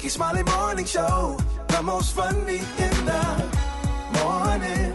Rickey Smiley Morning Show, the most funny in the morning.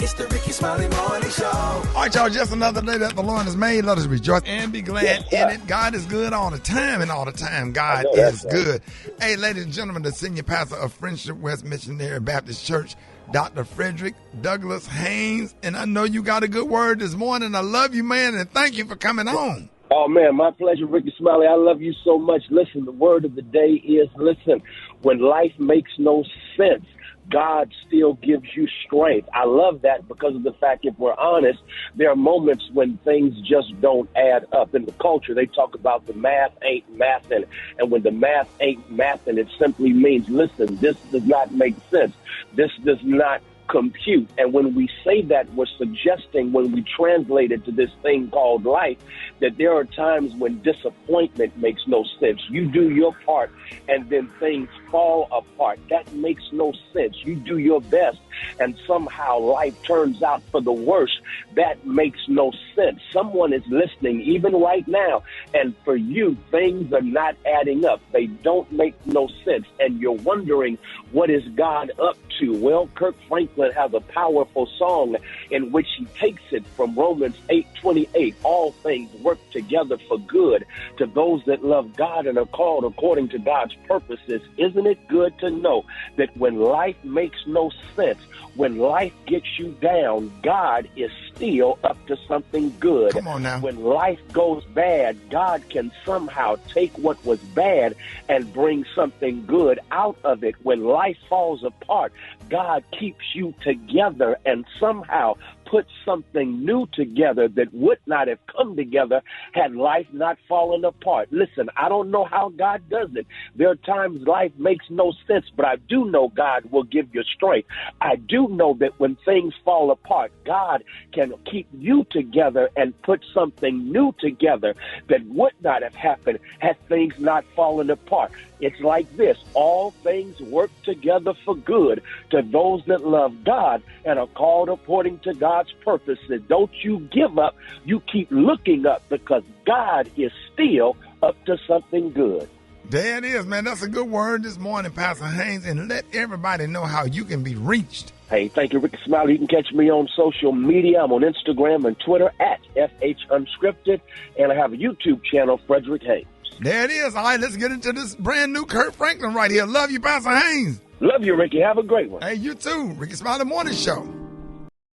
It's the Rickey Smiley Morning Show. All right, y'all, just another day that the Lord has made. Let us rejoice and be glad in it. God is good all the time, and all the time God is good. Hey, ladies and gentlemen, the senior pastor of Friendship West Missionary Baptist Church, Dr. Frederick Douglass Haynes. And I know you got a good word this morning. I love you, man, and thank you for coming on. Oh, man, my pleasure, Rickey Smiley. I love you so much. Listen, the word of the day is, listen, when life makes no sense, God still gives you strength. I love that because of the fact, if we're honest, there are moments when things just don't add up. In the culture, they talk about the math ain't mathing. And when the math ain't mathing, it simply means, listen, this does not make sense. This does not compute. And when we say that, we're suggesting, when we translate it to this thing called life, that there are times when disappointment makes no sense. You do your part and then things fall apart. That makes no sense. You do your best and somehow life turns out for the worse. That makes no sense. Someone is listening even right now, and for you, things are not adding up. They don't make no sense, and you're wondering, what is God up to? Well, Kirk Franklin has a powerful song in which he takes it from Romans 8:28. All things work together for good to those that love God and are called according to God's purposes. Isn't it good to know that when life makes no sense, when life gets you down, God is still up to something good. Come on now. When life goes bad, God can somehow take what was bad and bring something good out of it. When life falls apart, God keeps you together and somehow put something new together that would not have come together had life not fallen apart. Listen, I don't know how God does it. There are times life makes no sense, but I do know God will give you strength. I do know that when things fall apart, God can keep you together and put something new together that would not have happened had things not fallen apart. It's like this: all things work together for good to those that love God and are called according to God's purposes. Don't you give up. You keep looking up, because God is still up to something good. There it is, man. That's a good word this morning, Pastor Haynes, and let everybody know how you can be reached. Hey, thank you, Rickey Smiley. You can catch me on social media. I'm on Instagram and Twitter at FHUnscripted, and I have a YouTube channel, Frederick Haynes. There it is. All right, let's get into this brand new Kirk Franklin right here. Love you, Pastor Haynes. Love you, Rickey. Have a great one. Hey, you too. Rickey Smiley Morning Show.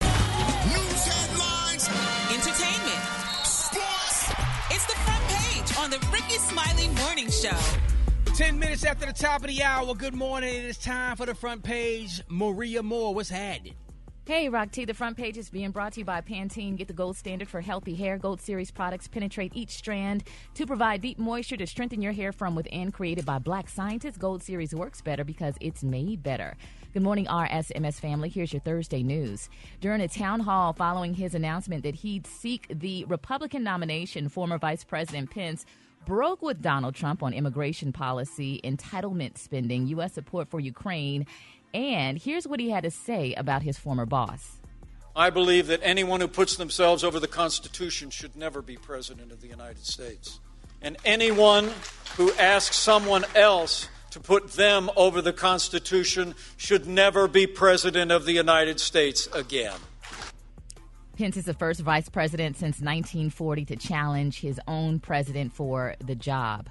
News headlines, entertainment, sports. It's the front page on the Rickey Smiley Morning Show. 10 minutes after the top of the hour. Good morning. It is time for the front page. Maria Moore, what's happening? Hey, Rock T, the front page is being brought to you by Pantene. Get the gold standard for healthy hair. Gold Series products penetrate each strand to provide deep moisture to strengthen your hair from within. Created by Black scientists, Gold Series works better because it's made better. Good morning, RSMS family. Here's your Thursday news. During a town hall following his announcement that he'd seek the Republican nomination, former Vice President Pence broke with Donald Trump on immigration policy, entitlement spending, U.S. support for Ukraine. And here's what he had to say about his former boss. I believe that anyone who puts themselves over the Constitution should never be president of the United States. And anyone who asks someone else to put them over the Constitution should never be president of the United States again. Pence is the first vice president since 1940 to challenge his own president for the job.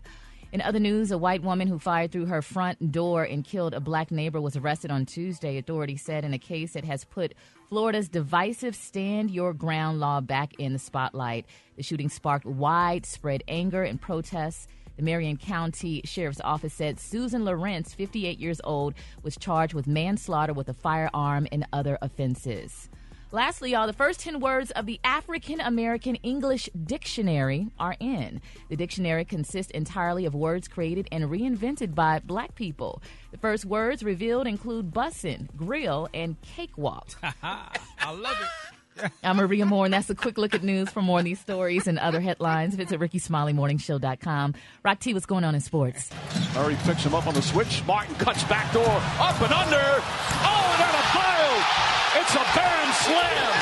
In other news, a white woman who fired through her front door and killed a black neighbor was arrested on Tuesday, authorities said, in a case that has put Florida's divisive Stand Your Ground law back in the spotlight. The shooting sparked widespread anger and protests. The Marion County Sheriff's Office said Susan Lawrence, 58 years old, was charged with manslaughter with a firearm and other offenses. Lastly, y'all, the first 10 words of the African American English Dictionary are in. The dictionary consists entirely of words created and reinvented by black people. The first words revealed include bussin', grill, and cakewalk. I love it. I'm Maria Moore, and that's a quick look at news. For more on these stories and other headlines, visit RickeySmileyMorningShow.com. Rock T, what's going on in sports? Murray picks him up on the switch. Martin cuts back door, up and under. Oh, and a pile. It's a Barron slam.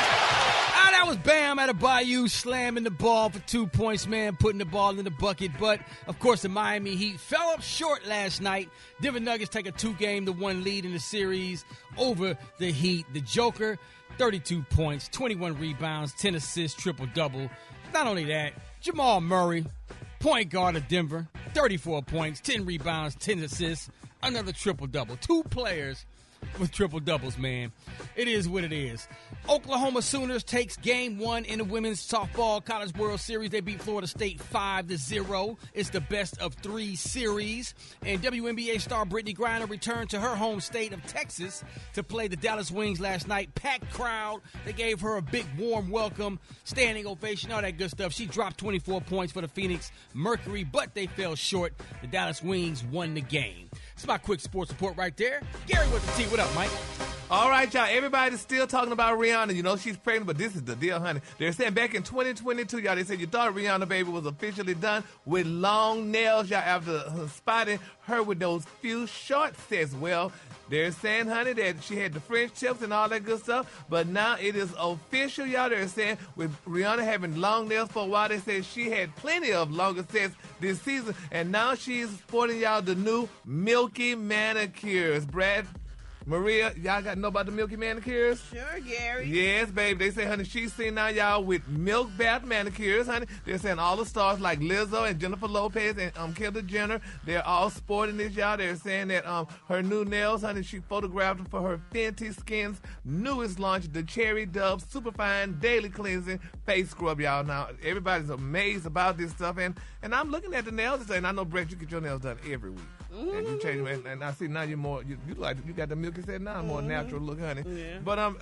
That was Bam out of Bayou slamming the ball for 2 points, man, putting the ball in the bucket. But, of course, the Miami Heat fell up short last night. Denver Nuggets take a 2-1 lead in the series over the Heat. The Joker, 32 points, 21 rebounds, 10 assists, triple-double. Not only that, Jamal Murray, point guard of Denver, 34 points, 10 rebounds, 10 assists, another triple-double. 2 players with triple-doubles, man. It is what it is. Oklahoma Sooners takes Game 1 in the Women's Softball College World Series. They beat Florida State 5-0. It's the best-of-3 series. And WNBA star Brittany Griner returned to her home state of Texas to play the Dallas Wings last night. Packed crowd. They gave her a big, warm welcome, standing ovation, all that good stuff. She dropped 24 points for the Phoenix Mercury, but they fell short. The Dallas Wings won the game. It's my quick sports report right there. Gary with the T. What up, Mike? All right, y'all. Everybody's still talking about Rihanna. You know, she's pregnant, but this is the deal, honey. They're saying back in 2022, y'all, they said you thought Rihanna baby was officially done with long nails, y'all, after spotting her with those few short sets. Well, they're saying, honey, that she had the French tips and all that good stuff, but now it is official, y'all. They're saying with Rihanna having long nails for a while, they said she had plenty of longer sets this season, and now she's sporting, y'all, the new Milky Manicures. Maria, y'all got to know about the Milky Manicures? Sure, Gary. Yes, babe. They say, honey, she's seen now, y'all, with milk bath manicures, honey. They're saying all the stars like Lizzo and Jennifer Lopez and Kendall Jenner, they're all sporting this, y'all. They're saying that her new nails, honey, she photographed them for her Fenty Skin's newest launch, the Cherry Dove Superfine Daily Cleansing Face Scrub, y'all. Now, everybody's amazed about this stuff, and I'm looking at the nails and saying, I know, Brett, you get your nails done every week. Mm-hmm. And you change them, and I see now you're more, you got the milky set now, more natural look, honey. Yeah. But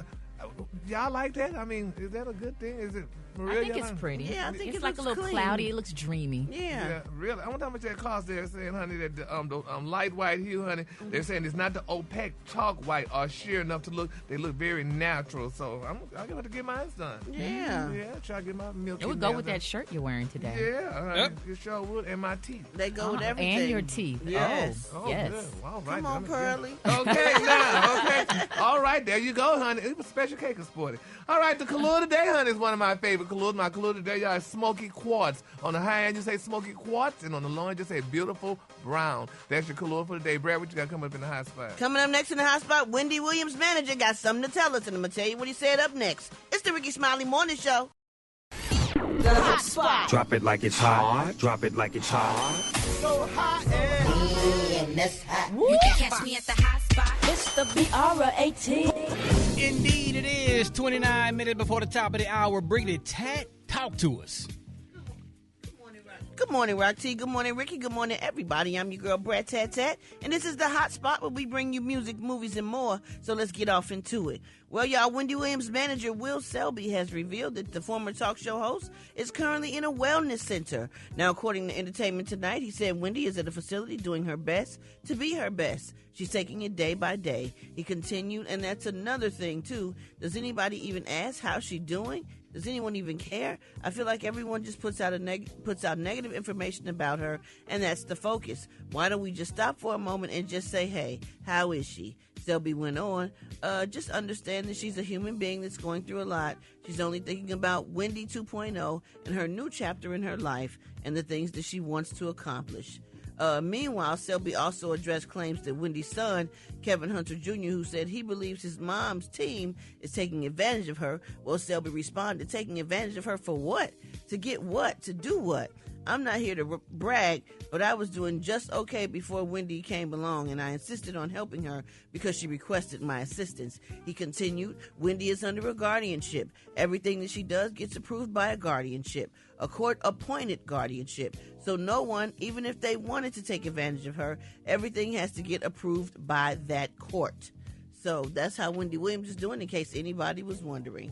y'all like that? I mean, is that a good thing? Is it? Maria, I think it's pretty. Yeah, I think it's it like a little clean. Cloudy. It looks dreamy. Yeah, really. I wonder how much that costs. They're saying, honey, that the light white hue, honey. They're saying it's not the opaque chalk white or sheer enough to look. They look very natural. So I'm gonna have to get mine done. Yeah, try to get my milky. It would go with that shirt you're wearing today. Yeah, it sure would. And my teeth. They go with everything. And your teeth. Yes. Yes. Good. All right. Come on, Pearly. Okay, now. Okay. All right, there you go, honey. It was special cake of sporty. All right, the color today, honey, is one of my favorite colors. My color today, y'all, is smoky quartz. On the high end, you say smoky quartz, and on the low end, you say beautiful brown. That's your color for the day. Brad, what you got coming up in the hot spot? Coming up next in the hot spot, Wendy Williams' manager got something to tell us, and I'm going to tell you what he said up next. It's the Rickey Smiley Morning Show. The hot spot. Drop it like it's hot. Drop it like it's hot. So hot and that's hot. You can catch me at the hot spot. It's the BR18. Indeed it is. 29 minutes before the top of the hour. Bring it, Tat. Talk to us. Good morning, Rock T. Good morning, Ricky. Good morning, everybody. I'm your girl, Brad Tat Tat, and this is the hot spot where we bring you music, movies, and more. So let's get off into it. Well, y'all, Wendy Williams' manager, Will Selby, has revealed that the former talk show host is currently in a wellness center. Now, according to Entertainment Tonight, he said Wendy is at a facility doing her best to be her best. She's taking it day by day. He continued, and that's another thing, too. Does anybody even ask how she's doing? Does anyone even care? I feel like everyone just puts out negative information about her, and that's the focus. Why don't we just stop for a moment and just say, hey, how is she? Selby went on, just understand that she's a human being that's going through a lot. She's only thinking about Wendy 2.0 and her new chapter in her life and the things that she wants to accomplish. Meanwhile, Selby also addressed claims that Wendy's son, Kevin Hunter Jr., who said he believes his mom's team is taking advantage of her. Well, Selby responded, taking advantage of her for what? To get what? To do what? I'm not here to brag, but I was doing just okay before Wendy came along, and I insisted on helping her because she requested my assistance. He continued, Wendy is under a guardianship. Everything that she does gets approved by a guardianship, a court-appointed guardianship. So no one, even if they wanted to take advantage of her, everything has to get approved by that court. So that's how Wendy Williams is doing, in case anybody was wondering.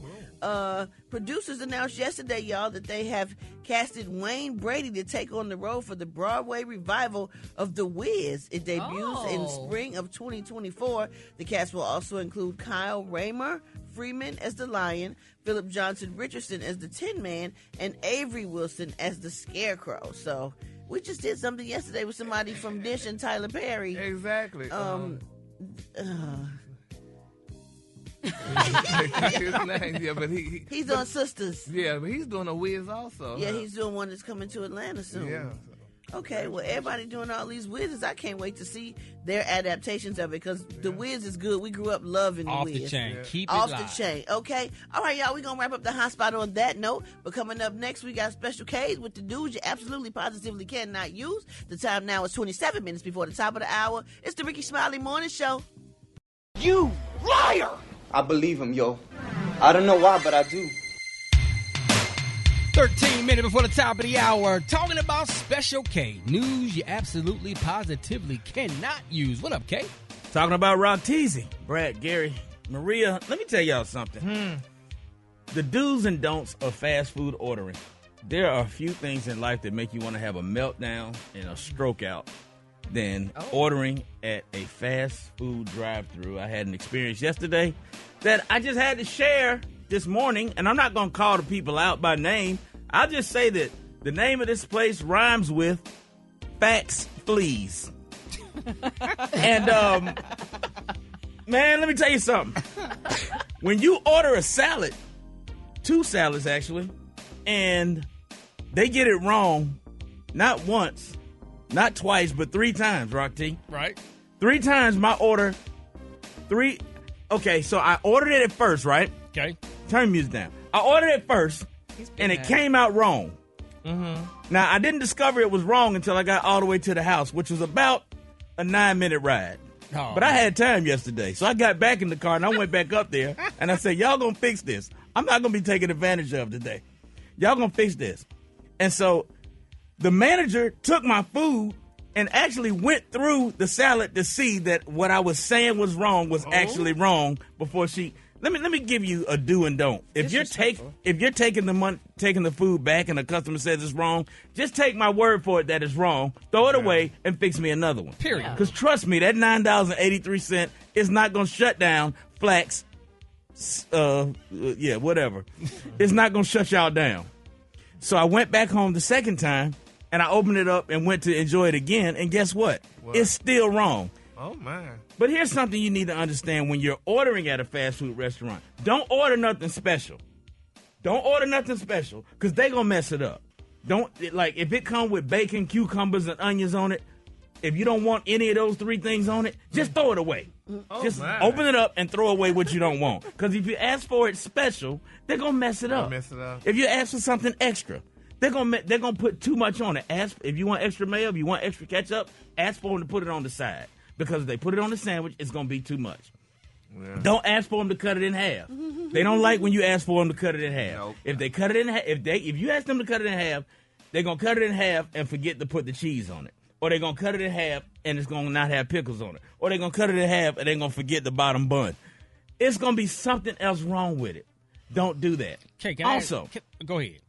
Producers announced yesterday, y'all, that they have casted Wayne Brady to take on the role for the Broadway revival of The Wiz. It debuts in spring of 2024. The cast will also include Kyle Raymer Freeman as the Lion, Philip Johnson Richardson as the Tin Man, and Avery Wilson as the Scarecrow. So we just did something yesterday with somebody from Dish and Tyler Perry. Exactly. His name, yeah, but he's on Sisters. Yeah, but he's doing a Wiz also. Yeah, he's doing one that's coming to Atlanta soon. Yeah. Okay, well, everybody doing all these Wizzes. I can't wait to see their adaptations of it because the Wiz is good. We grew up loving the Off Wiz. the chain. Keep it Off live. the chain. Okay. All right, y'all. We're going to wrap up the hot spot on that note. But coming up next, we got Special K's with the dudes you absolutely positively cannot use. The time now is 27 minutes before the top of the hour. It's the Rickey Smiley Morning Show. You liar! I believe him, yo. I don't know why, but I do. 13 minutes before the top of the hour, talking about Special K. News you absolutely, positively cannot use. What up, K? Talking about Rock Teasy, Brad, Gary, Maria. Let me tell y'all something. The do's and don'ts of fast food ordering. There are a few things in life that make you want to have a meltdown and a stroke out than ordering at a fast food drive-thru. I had an experience yesterday that I just had to share this morning, and I'm not going to call the people out by name. I'll just say that the name of this place rhymes with Fats Fleas. And, man, let me tell you something. When you order a salad, 2 salads actually, and they get it wrong, not once, not twice, but 3 times, Rock T. Right. 3 times my order, okay, so I ordered it at first, right? Okay. Turn music down. I ordered it first, and it came out wrong. Mm-hmm. Now, I didn't discover it was wrong until I got all the way to the house, which was about a 9-minute ride. Oh, but I had time yesterday, so I got back in the car, and I went back up there, and I said, y'all gonna fix this. I'm not gonna be taken advantage of today. Y'all gonna fix this. And so the manager took my food and actually went through the salad to see that what I was saying was wrong was actually wrong before she... Let me give you a do and don't. If you're taking the food back and the customer says it's wrong, just take my word for it that it's wrong, throw it away, and fix me another one. Period. Because trust me, that $9.83 is not going to shut down Flax. Whatever. It's not going to shut y'all down. So I went back home the second time, and I opened it up and went to enjoy it again, and guess what? It's still wrong. Oh, man. But here's something you need to understand when you're ordering at a fast food restaurant. Don't order nothing special. Don't order nothing special because they're going to mess it up. If it comes with bacon, cucumbers, and onions on it, if you don't want any of those 3 things on it, just throw it away. Just open it up and throw away what you don't want. Because if you ask for it special, they're going to mess it up. If you ask for something extra, they're gonna put too much on it. Ask if you want extra mayo, if you want extra ketchup, ask for them to put it on the side. Because if they put it on the sandwich, it's going to be too much. Yeah. Don't ask for them to cut it in half. They don't like when you ask for them to cut it in half. Nope. If they cut it in half, if you ask them to cut it in half, they're going to cut it in half and forget to put the cheese on it. Or they're going to cut it in half and it's going to not have pickles on it. Or they're going to cut it in half and they're going to forget the bottom bun. It's going to be something else wrong with it. Don't do that. Okay, go ahead.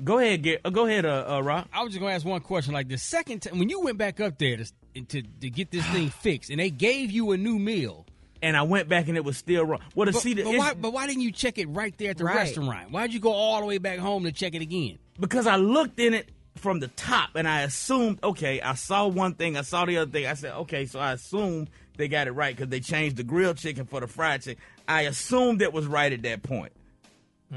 Go ahead, Rock. I was just going to ask one question. Like the second time, when you went back up there to get this thing fixed, and they gave you a new meal, and I went back and it was still wrong. Well, but why didn't you check it right there at the restaurant? Why'd you go all the way back home to check it again? Because I looked in it from the top, and I assumed, okay, I saw one thing, I saw the other thing. I said, okay, so I assumed they got it right because they changed the grilled chicken for the fried chicken. I assumed it was right at that point.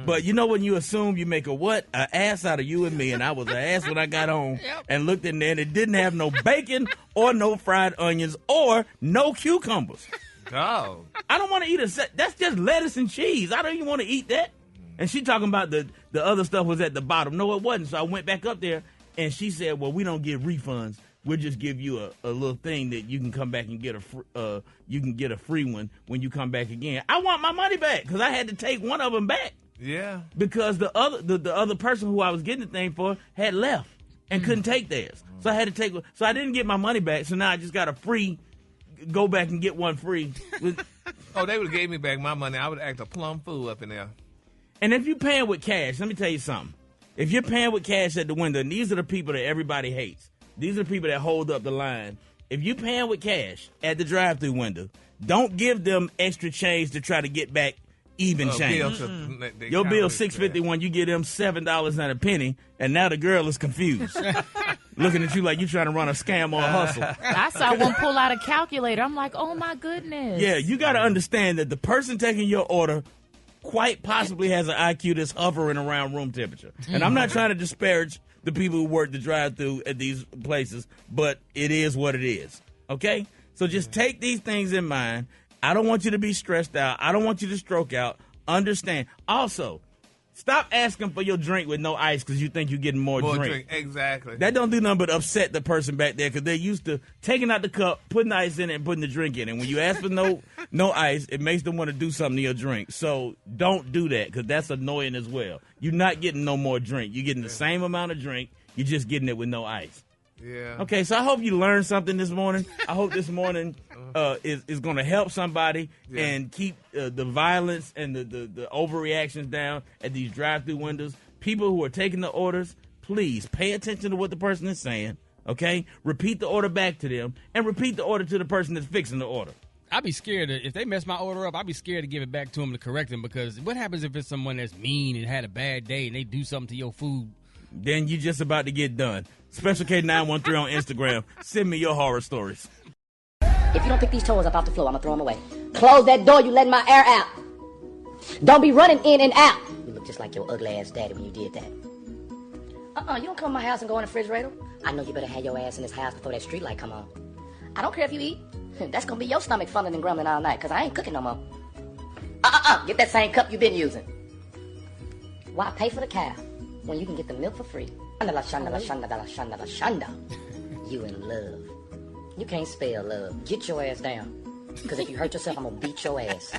But you know when you assume, you make an ass out of you and me, and I was an ass when I got home and looked in there, and it didn't have no bacon or no fried onions or no cucumbers. Oh. I don't want to eat that's just lettuce and cheese. I don't even want to eat that. And she talking about the other stuff was at the bottom. No, it wasn't. So I went back up there, and she said, well, we don't give refunds. We'll just give you a little thing that you can come back and get a free one when you come back again. I want my money back because I had to take one of them back. Yeah. Because the other person who I was getting the thing for had left and couldn't take theirs. So I had to take. So I didn't get my money back. So now I just got a free. Go back and get one free. Oh, they would have gave me back my money. I would act a plum fool up in there. And if you're paying with cash, let me tell you something. If you're paying with cash at the window, and these are the people that everybody hates. These are the people that hold up the line. If you're paying with cash at the drive-thru window, don't give them extra change to try to get back even change. Your bill $6.51, you give them $7 and a penny, and now the girl is confused. looking at you like you're trying to run a scam or a hustle. I saw one pull out a calculator. I'm like, oh, my goodness. Yeah, you got to understand that the person taking your order quite possibly has an IQ that's hovering around room temperature. And I'm not trying to disparage the people who work the drive-thru at these places, but it is what it is, okay? So just take these things in mind. I don't want you to be stressed out. I don't want you to stroke out. Understand. Also, stop asking for your drink with no ice because you think you're getting more drink. Exactly. That don't do nothing but upset the person back there because they're used to taking out the cup, putting the ice in it, and putting the drink in it. And when you ask for no ice, it makes them want to do something to your drink. So don't do that because that's annoying as well. You're not getting no more drink. You're getting the same amount of drink. You're just getting it with no ice. Yeah. Okay, so I hope you learned something this morning. I hope this morning is going to help somebody and keep the violence and the overreactions down at these drive-thru windows. People who are taking the orders, please pay attention to what the person is saying, okay? Repeat the order back to them and repeat the order to the person that's fixing the order. I'd be scared if they mess my order up. I'd be scared to give it back to them to correct them because what happens if it's someone that's mean and had a bad day and they do something to your food? Then you're just about to get done. Special K913 on Instagram. Send me your horror stories. If you don't pick these toys up off the floor, I'm going to throw them away. Close that door, you letting my air out. Don't be running in and out. You look just like your ugly ass daddy when you did that. You don't come to my house and go in the refrigerator. I know you better have your ass in this house before that street light come on. I don't care if you eat. That's going to be your stomach fumbling and grumbling all night because I ain't cooking no more. Get that same cup you been using. Why pay for the cow when you can get the milk for free? Shanda. You in love. You can't spell love. Get your ass down. Because if you hurt yourself, I'm going to beat your ass.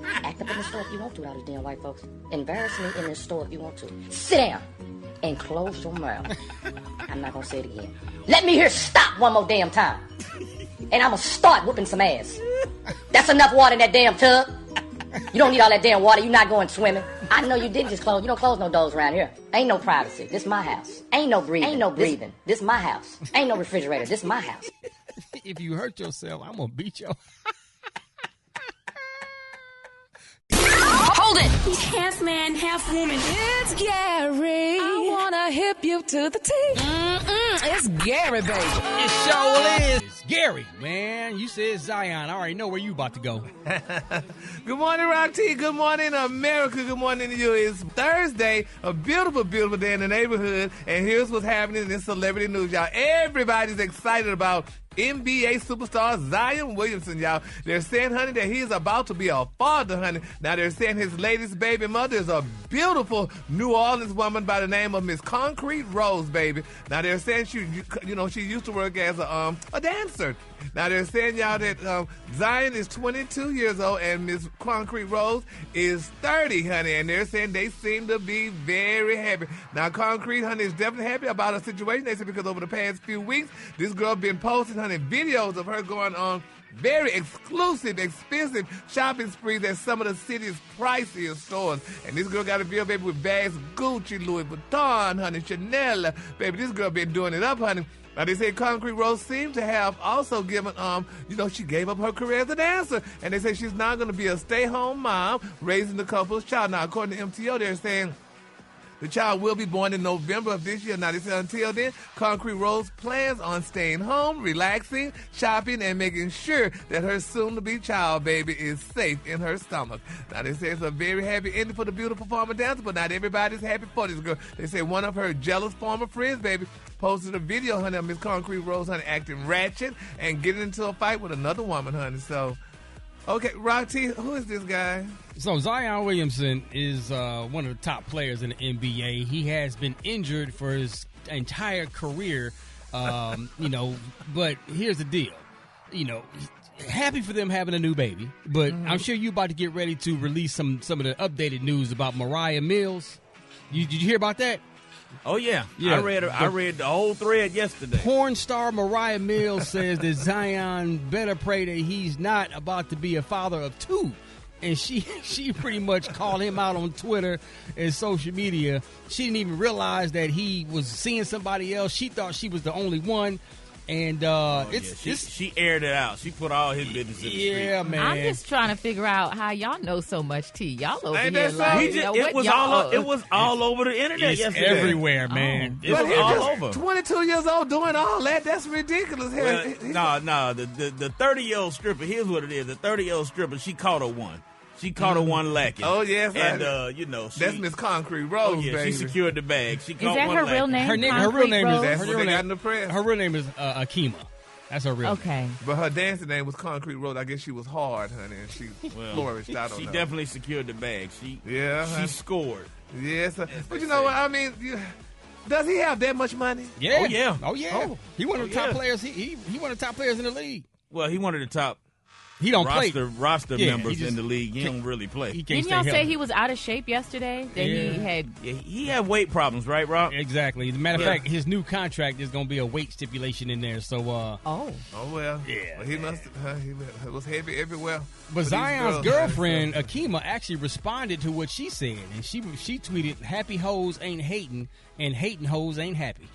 Act up in the store if you want to, all these damn white folks. Embarrass me in this store if you want to. Sit down and close your mouth. I'm not going to say it again. Let me hear stop one more damn time. And I'm going to start whooping some ass. That's enough water in that damn tub. You don't need all that damn water. You're not going swimming. I know you didn't just close. You don't close no doors around here. Ain't no privacy. This my house. Ain't no breathing. This my house. Ain't no refrigerator. This my house. If you hurt yourself, I'm going to beat you. Hold it! Half man, half woman. It's Gary. I wanna hip you to the T. It's Gary, baby. It sure is. It's Gary, man. You said Zion. I already know where you about to go. Good morning, Rock T. Good morning, America. Good morning to you. It's Thursday, a beautiful, beautiful day in the neighborhood. And here's what's happening in this celebrity news, y'all. Everybody's excited about NBA superstar Zion Williamson, y'all. They're saying, honey, that he's about to be a father, honey. Now, they're saying his latest baby mother is a beautiful New Orleans woman by the name of Miss Concrete Rose, baby. Now, they're saying she used to work as a dancer. Now, they're saying, y'all, that Zion is 22 years old and Miss Concrete Rose is 30, honey. And they're saying they seem to be very happy. Now, Concrete, honey, is definitely happy about her situation. They said because over the past few weeks, this girl been posting, honey, videos of her going on very exclusive, expensive shopping sprees at some of the city's priciest stores. And this girl got a bill, baby, with bags, Gucci, Louis Vuitton, honey, Chanel. Baby, this girl been doing it up, honey. Now, they say Concrete Rose seemed to have also given, she gave up her career as a dancer. And they say she's now going to be a stay-home mom raising the couple's child. Now, according to MTO, they're saying the child will be born in November of this year. Now, they say until then, Concrete Rose plans on staying home, relaxing, shopping, and making sure that her soon-to-be child baby is safe in her stomach. Now, they say it's a very happy ending for the beautiful former dancer, but not everybody's happy for this girl. They say one of her jealous former friends, baby, posted a video, honey, of Miss Concrete Rose, honey, acting ratchet and getting into a fight with another woman, honey. So, okay, Rock T, who is this guy? So Zion Williamson is one of the top players in the NBA. He has been injured for his entire career, but here's the deal. Happy for them having a new baby, but I'm sure you're about to get ready to release some of the updated news about Mariah Mills. Did you hear about that? Oh, yeah. I read the whole thread yesterday. Porn star Mariah Mills says that Zion better pray that he's not about to be a father of two. And she pretty much called him out on Twitter and social media. She didn't even realize that he was seeing somebody else. She thought she was the only one. And she aired it out. She put all his business in the street. Yeah, man. I'm just trying to figure out how y'all know so much tea. Y'all over Ain't here that like, so? It was all over the internet It's yesterday. everywhere, man. It was all over. 22 years old doing all that. That's ridiculous. Well, no. The 30-year-old stripper, here's what it is. The 30-year-old stripper, she caught her one. She caught her one lacking. Oh, yes. And, that's Miss Concrete Rose, She baby. secured the bag. She Is caught that one her lacking. real name? Her real name is That's what they got in the press. Her real name is Akima. That's her real name. But her dancing name was Concrete Rose. I guess she was hard, honey, and she flourished. I don't know. She definitely secured the bag. She scored. Yes. But you know what? I mean, does he have that much money? Yeah. Oh, yeah. He one of the top players. He one of the top players in the league. Well, he one of the top He don't play. roster members in the league. He don't really play. Didn't y'all say he was out of shape yesterday? That he had weight problems, right, Rob? Exactly. As a matter of fact, his new contract is going to be a weight stipulation in there. So, well. Yeah. Well, he must. He was heavy everywhere. But Zion's girlfriend Akima actually responded to what she said, and she tweeted, "Happy hoes ain't hating, and hating hoes ain't happy."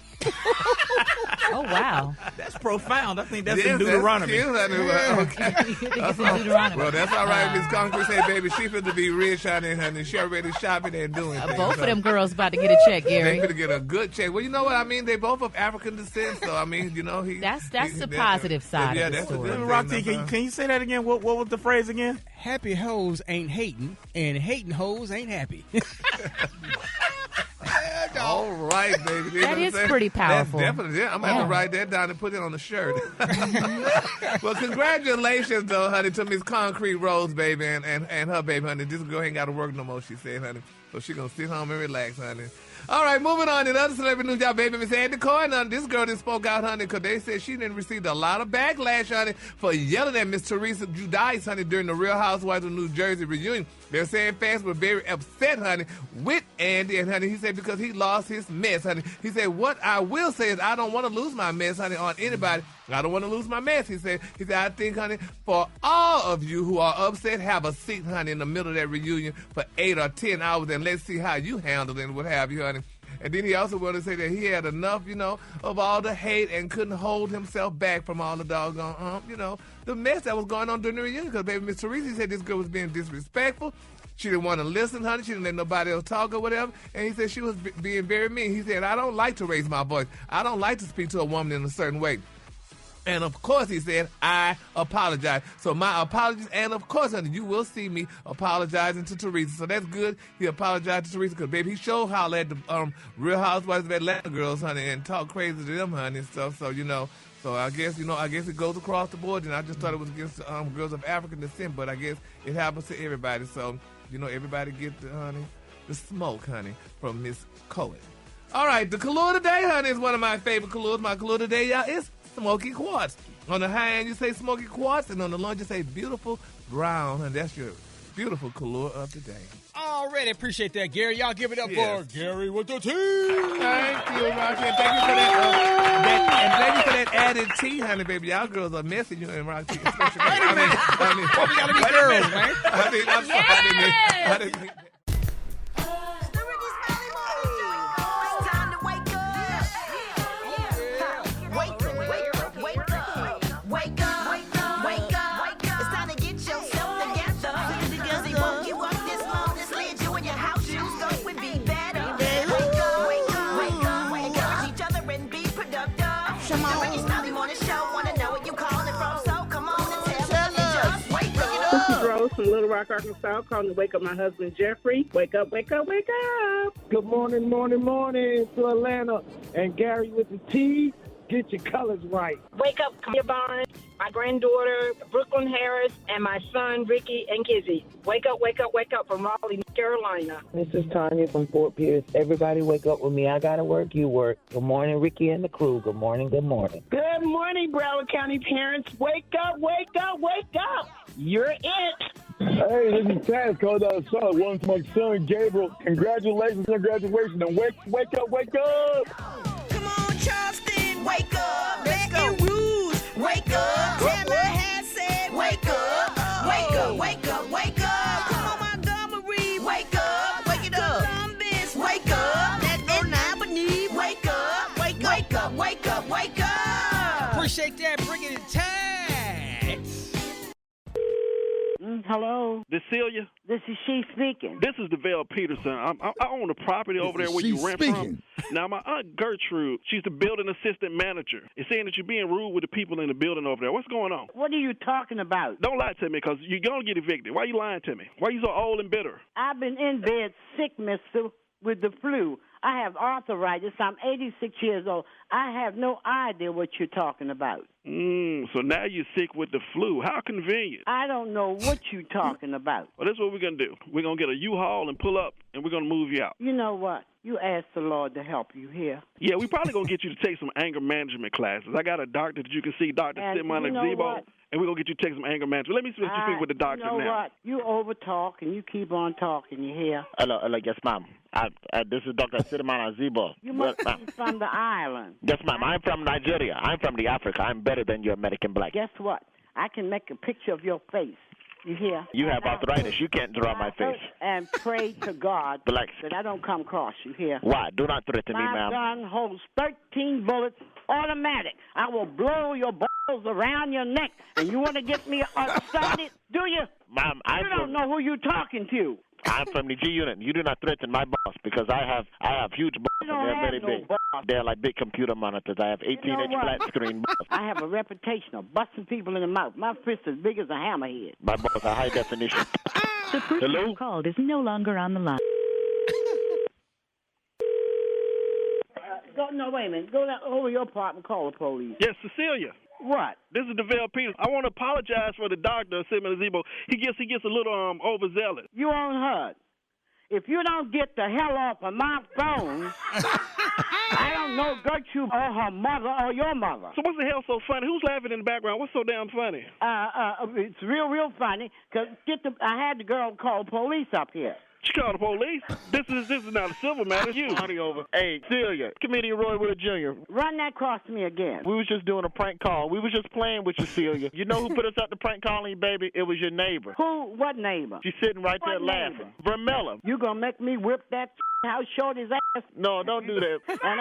Oh, wow. That's profound. I think that's in Deuteronomy. That's Deuteronomy. Well, that's all right. Miss Concrete said, baby, she fit to be rich, honey, and she already shopping and doing things. Both of them girls about to get a check, Gary. They fit to get a good check. Well, you know what I mean? They both of African descent, so I mean, That's the positive side of the story. Rocky, can you say that again? What was the phrase again? Happy hoes ain't hating, and hating hoes ain't happy. All right, baby. That is pretty powerful. That's definitely. I'm going to have to write that down and put it on the shirt. Well, congratulations, though, honey, to Miss Concrete Rose, baby, and her baby, honey. This girl ain't got to work no more, she said, honey. So she going to sit home and relax, honey. All right, moving on. In other celebrity news, y'all, baby, Miss Andy Cohen, this girl that spoke out, honey, because they said she didn't receive a lot of backlash, honey, for yelling at Miss Teresa Giudice, honey, during the Real Housewives of New Jersey reunion. They're saying fans were very upset, honey, with Andy, and, honey, he said because he lost his mess, honey. He said, what I will say is I don't want to lose my mess, honey, on anybody. I don't want to lose my mess, he said. He said, I think, honey, for all of you who are upset, have a seat, honey, in the middle of that reunion for 8 or 10 hours, and let's see how you handle it and what have you, honey. And then he also wanted to say that he had enough, of all the hate and couldn't hold himself back from all the doggone, the mess that was going on during the reunion. Because, baby, Miss Teresa said this girl was being disrespectful. She didn't want to listen, honey. She didn't let nobody else talk or whatever. And he said she was being very mean. He said, I don't like to raise my voice. I don't like to speak to a woman in a certain way. And, of course, he said, I apologize. So my apologies, and, of course, honey, you will see me apologizing to Teresa. So that's good. He apologized to Teresa because, baby, he showed how at the Real Housewives of Atlanta girls, honey, and talk crazy to them, honey, and stuff. So, so I guess, it goes across the board. And I just thought it was against girls of African descent, but I guess it happens to everybody. So, everybody get the smoke, honey, from Miss Cohen. All right, the color today, honey, is one of my favorite colors. My color today, y'all, is smoky quartz. On the high end, you say smoky quartz, and on the low, you say beautiful brown, and that's your beautiful color of the day. Already appreciate that, Gary. Y'all give it up for Gary with the tea. Thank you, Rocky. And thank you for that. Thank you for that added tea, honey, baby. Y'all girls are messing you and Rocky. Wait a minute. We gotta be girls, man. I didn't think that. From Little Rock, Arkansas, calling to wake up my husband, Jeffrey. Wake up, wake up, wake up. Good morning, morning, morning to Atlanta. And Gary with the tea, get your colors right. Wake up, Camilla Barnes, my granddaughter, Brooklyn Harris, and my son, Ricky and Kizzy. Wake up, wake up, wake up from Raleigh, North Carolina. This is Tanya from Fort Pierce. Everybody wake up with me. I got to work, you work. Good morning, Ricky and the crew. Good morning, good morning. Good morning, Broward County parents. Wake up, wake up, wake up. You're it. Hey, this is Taz, called out of Charlotte. One to my son, Gabriel. Congratulations on graduation, and wake up, wake up. Come on, Charleston, wake up. Baton Rouge, wake up. Tallahassee said, wake up. Wake up, wake up, wake up. Come on, Montgomery, wake up. Wake it up. Columbus, wake up. Let's go, Albany, wake up. Wake up, wake up, wake up. shake that, bring it intact. Hello. This Celia? This is she speaking. This is DeVale Peterson. I own the property over there where you rent from. Now, my Aunt Gertrude, she's the building assistant manager. Is saying that you're being rude with the people in the building over there. What's going on? What are you talking about? Don't lie to me, because you're going to get evicted. Why are you lying to me? Why are you so old and bitter? I've been in bed sick, mister, with the flu. I have arthritis. I'm 86 years old. I have no idea what you're talking about. So now you're sick with the flu. How convenient. I don't know what you're talking about. Well, that's what we're going to do. We're going to get a U-Haul and pull up, and we're going to move you out. You know what? You ask the Lord to help you here. Yeah, we probably going to get you to take some anger management classes. I got a doctor that you can see, Dr. Simon Zebo, and we're going to get you to take some anger management. Let me speak with the doctor now. You know what? You overtalk, and you keep on talking. You hear? Hello, yes, ma'am. This is Dr. Sidman Azibo. You must be from the island. Yes, ma'am. I'm from Nigeria. I'm from the Africa. I'm better than your American black. Guess what? I can make a picture of your face. You hear? You have arthritis. You can't draw my face. And pray to God that I don't come across you here. Why? Do not threaten me, ma'am. My gun holds 13 bullets, automatic. I will blow your balls around your neck. And you want to get me started? Do you? Ma'am, you don't know who you're talking to. I'm from the G unit. You do not threaten my boss, because I have huge balls and they're very big. Boss. They're like big computer monitors. I have 18-inch flat screen balls. I have a reputation of busting people in the mouth. My fist is big as a hammerhead. My balls are high definition. The person you called is no longer on the line. No, wait a minute. Go down over your apartment and call the police. Yes, Cecilia. What? This is DeVale Peters. I want to apologize for the doctor, Simon Zebo. He gets a little overzealous. You on her. If you don't get the hell off of my phone, I don't know Gertrude or her mother or your mother. So what's the hell so funny? Who's laughing in the background? What's so damn funny? It's real funny, because I had the girl call the police up here. She called the police? This is not a civil matter. It's you. Money over. Hey, Celia, comedian Roy Wood Jr. Run that across me again. We was just doing a prank call. We was just playing with you, Celia. You know who put us out the prank calling, baby? It was your neighbor. Who? What neighbor? She's sitting right there laughing. Vermella. You gonna make me whip that how short his ass? No, don't do that. And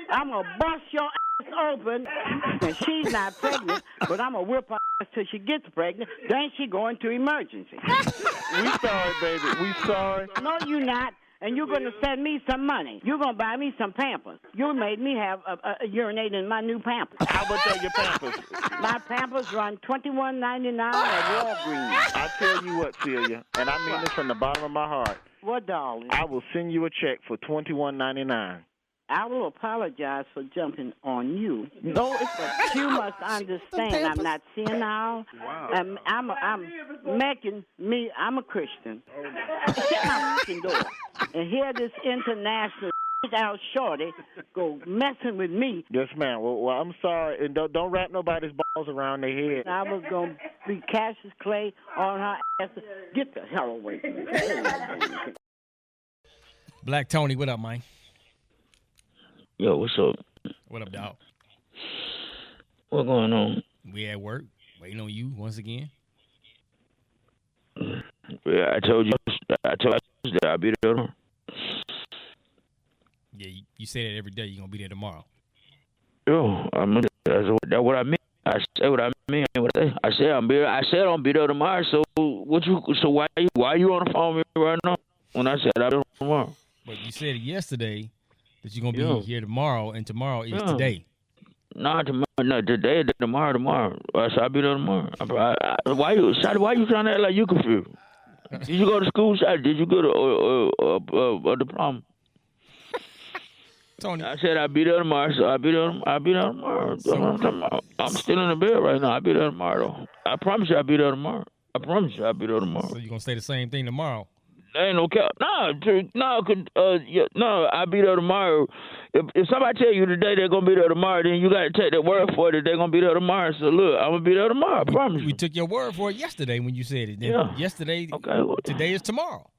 I'm gonna bust your ass open, and she's not pregnant, but I'm gonna whip her ass till she gets pregnant. Then she go into emergency. We sorry, baby. We sorry. No, you not. And you're going to send me some money. You're going to buy me some Pampers. You made me have a urinate in my new Pampers. How about your Pampers? My Pampers run $21.99 at Walgreens. I tell you what, Celia, and I mean this from the bottom of my heart. What, darling? I will send you a check for $21.99. I will apologize for jumping on you. No, but you must understand I'm not senile. Wow. I'm a Christian. Shut my fucking door. And here this international out shorty go messing with me. Yes, ma'am. Well, I'm sorry. And don't wrap nobody's balls around their head. I was going to be Cassius Clay on her ass. Get the hell away from me. Black Tony, what up, man? Yo, what's up? What up, dog? What going on? We at work, waiting on you once again. Yeah, I told you that I'll be there tomorrow. Yeah, you say that every day. You're gonna be there tomorrow. Yo, that's what I mean. I say what I mean. I said I'll be there tomorrow. So why you on the phone with me right now? When I said I'll be there tomorrow. But you said yesterday that you're gonna be here tomorrow, and tomorrow is today. No, tomorrow. No, today, tomorrow. So I'll be there tomorrow. Why you trying to act like you confused? Did you go to school, Shotty? Did you go to a diploma? Tony, I said I'll be there tomorrow, so I'll be there tomorrow. I'm still in the bed right now. I'll be there tomorrow, though. I promise you I'll be there tomorrow. So you're gonna say the same thing tomorrow? There ain't no cap. No, I'll be there tomorrow. If somebody tell you today they're gonna be there tomorrow, then you gotta take their word for it that they're gonna be there tomorrow. So look, I'm gonna be there tomorrow. I promise you. We took your word for it yesterday when you said it. Then yesterday. Okay. Today is tomorrow.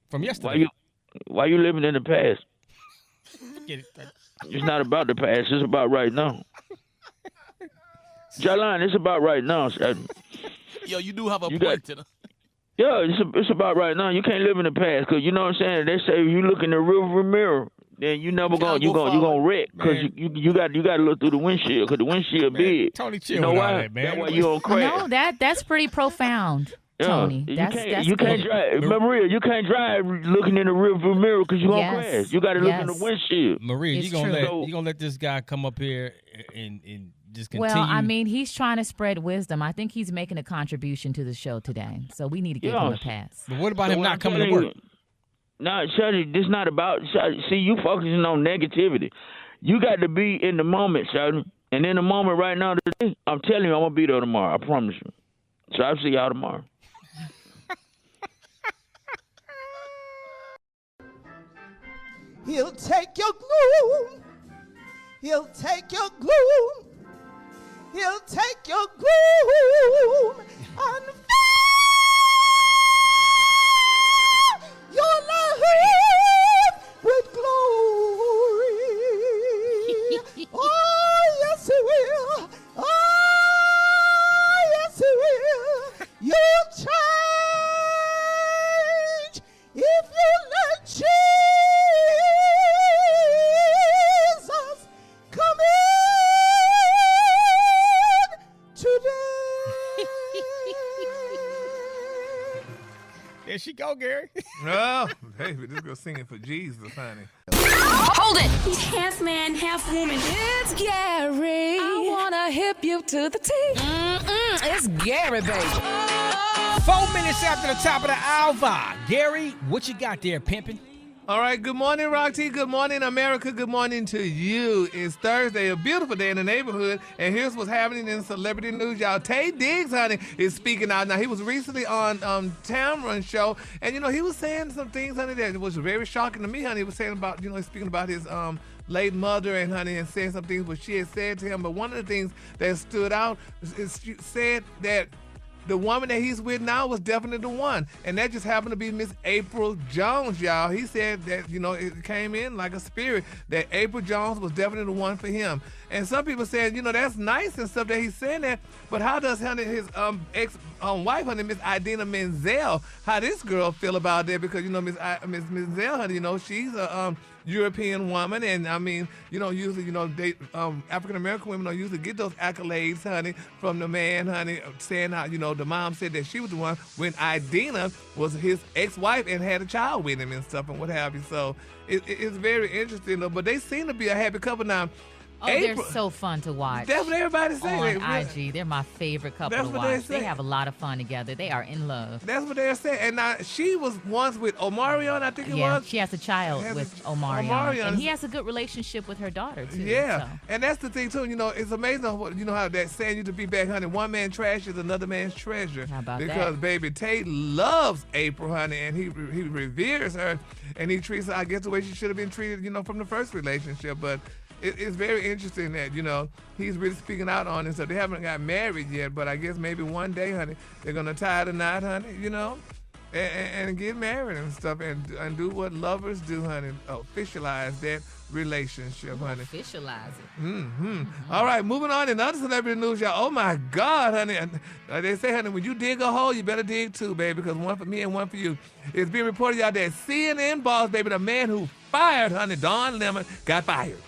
From yesterday. Why you living in the past? Get it. It's not about the past. It's about right now. Jalan, it's about right now. Yo, you do have a point to them. Yeah, it's about right now. You can't live in the past because, you know what I'm saying, they say you look in the rearview mirror, then you gonna wreck because you got to look through the windshield because the windshield big. Tony, chill you know with why? all that, man. That's why you don't crash. No, that's pretty profound, Tony. You That's can't good. drive. Maria, you can't drive looking in the rearview mirror because you're gonna crash. You got to look in the windshield. Maria, It's you gonna true. let this guy come up here and just continue. Well, I mean, he's trying to spread wisdom. I think he's making a contribution to the show today, so we need to give him a pass. But what about him not coming to work? No, Shawty, this not about. Shawty, see, you focusing on negativity. You got to be in the moment, Shawty. And in the moment right now today, I'm telling you, I'm gonna be there tomorrow. I promise you. So I'll see y'all tomorrow. He'll take your gloom. He'll take your gloom. He'll take your gloom and fill your life with glory. Oh, yes, he will. Oh, yes, he will. You'll change if you let Jesus come in today. There she go, Gary. Oh, baby, this girl singing for Jesus, honey. Hold it! He's half man, half woman. It's Gary. I wanna hip you to the T. It's Gary, baby. 4 minutes after the top of the hour. Gary, what you got there, pimpin'? All right, good morning, Roxy. Good morning, America. Good morning to you. It's Thursday, a beautiful day in the neighborhood, and here's what's happening in celebrity news, y'all. Taye Diggs, honey, is speaking out. Now, he was recently on Tamron's show, and, he was saying some things, honey, that was very shocking to me, honey. He was saying about, speaking about his late mother and, honey, and saying some things what she had said to him. But one of the things that stood out is she said that the woman that he's with now was definitely the one. And that just happened to be Miss April Jones, y'all. He said that, it came in like a spirit that April Jones was definitely the one for him. And some people saying, that's nice and stuff that he's saying that, but how does, honey, his ex-wife, honey, Miss Idina Menzel, how this girl feel about that? Because, Miss Menzel, honey, she's a European woman, and I mean, usually, they African-American women don't usually get those accolades, honey, from the man, honey, saying how, the mom said that she was the one when Idina was his ex-wife and had a child with him and stuff and what have you. So it's very interesting, though. But they seem to be a happy couple now. Oh, they're so fun to watch. That's what everybody's saying. On IG, they're my favorite couple to watch. They have a lot of fun together. They are in love. That's what they're saying. And now she was once with Omarion, I think it was. Yeah, she has a child with Omarion. And he has a good relationship with her daughter, too. Yeah, so. And that's the thing, too. It's amazing, how that saying used to be back, honey, one man's trash is another man's treasure. How about because, that? Baby, Taye loves April, honey, and he reveres her, and he treats her, I guess, the way she should have been treated, from the first relationship. But it's very interesting that, he's really speaking out on it. So they haven't got married yet, but I guess maybe one day, honey, they're going to tie the knot, honey, and get married and stuff and do what lovers do, honey, officialize that relationship, honey. Officialize it. Mm-hmm. All right, moving on in other celebrity news, y'all. Oh, my God, honey. They say, honey, when you dig a hole, you better dig two, baby, because one for me and one for you. It's being reported, y'all, that CNN boss, baby, the man who fired, honey, Don Lemon, got fired.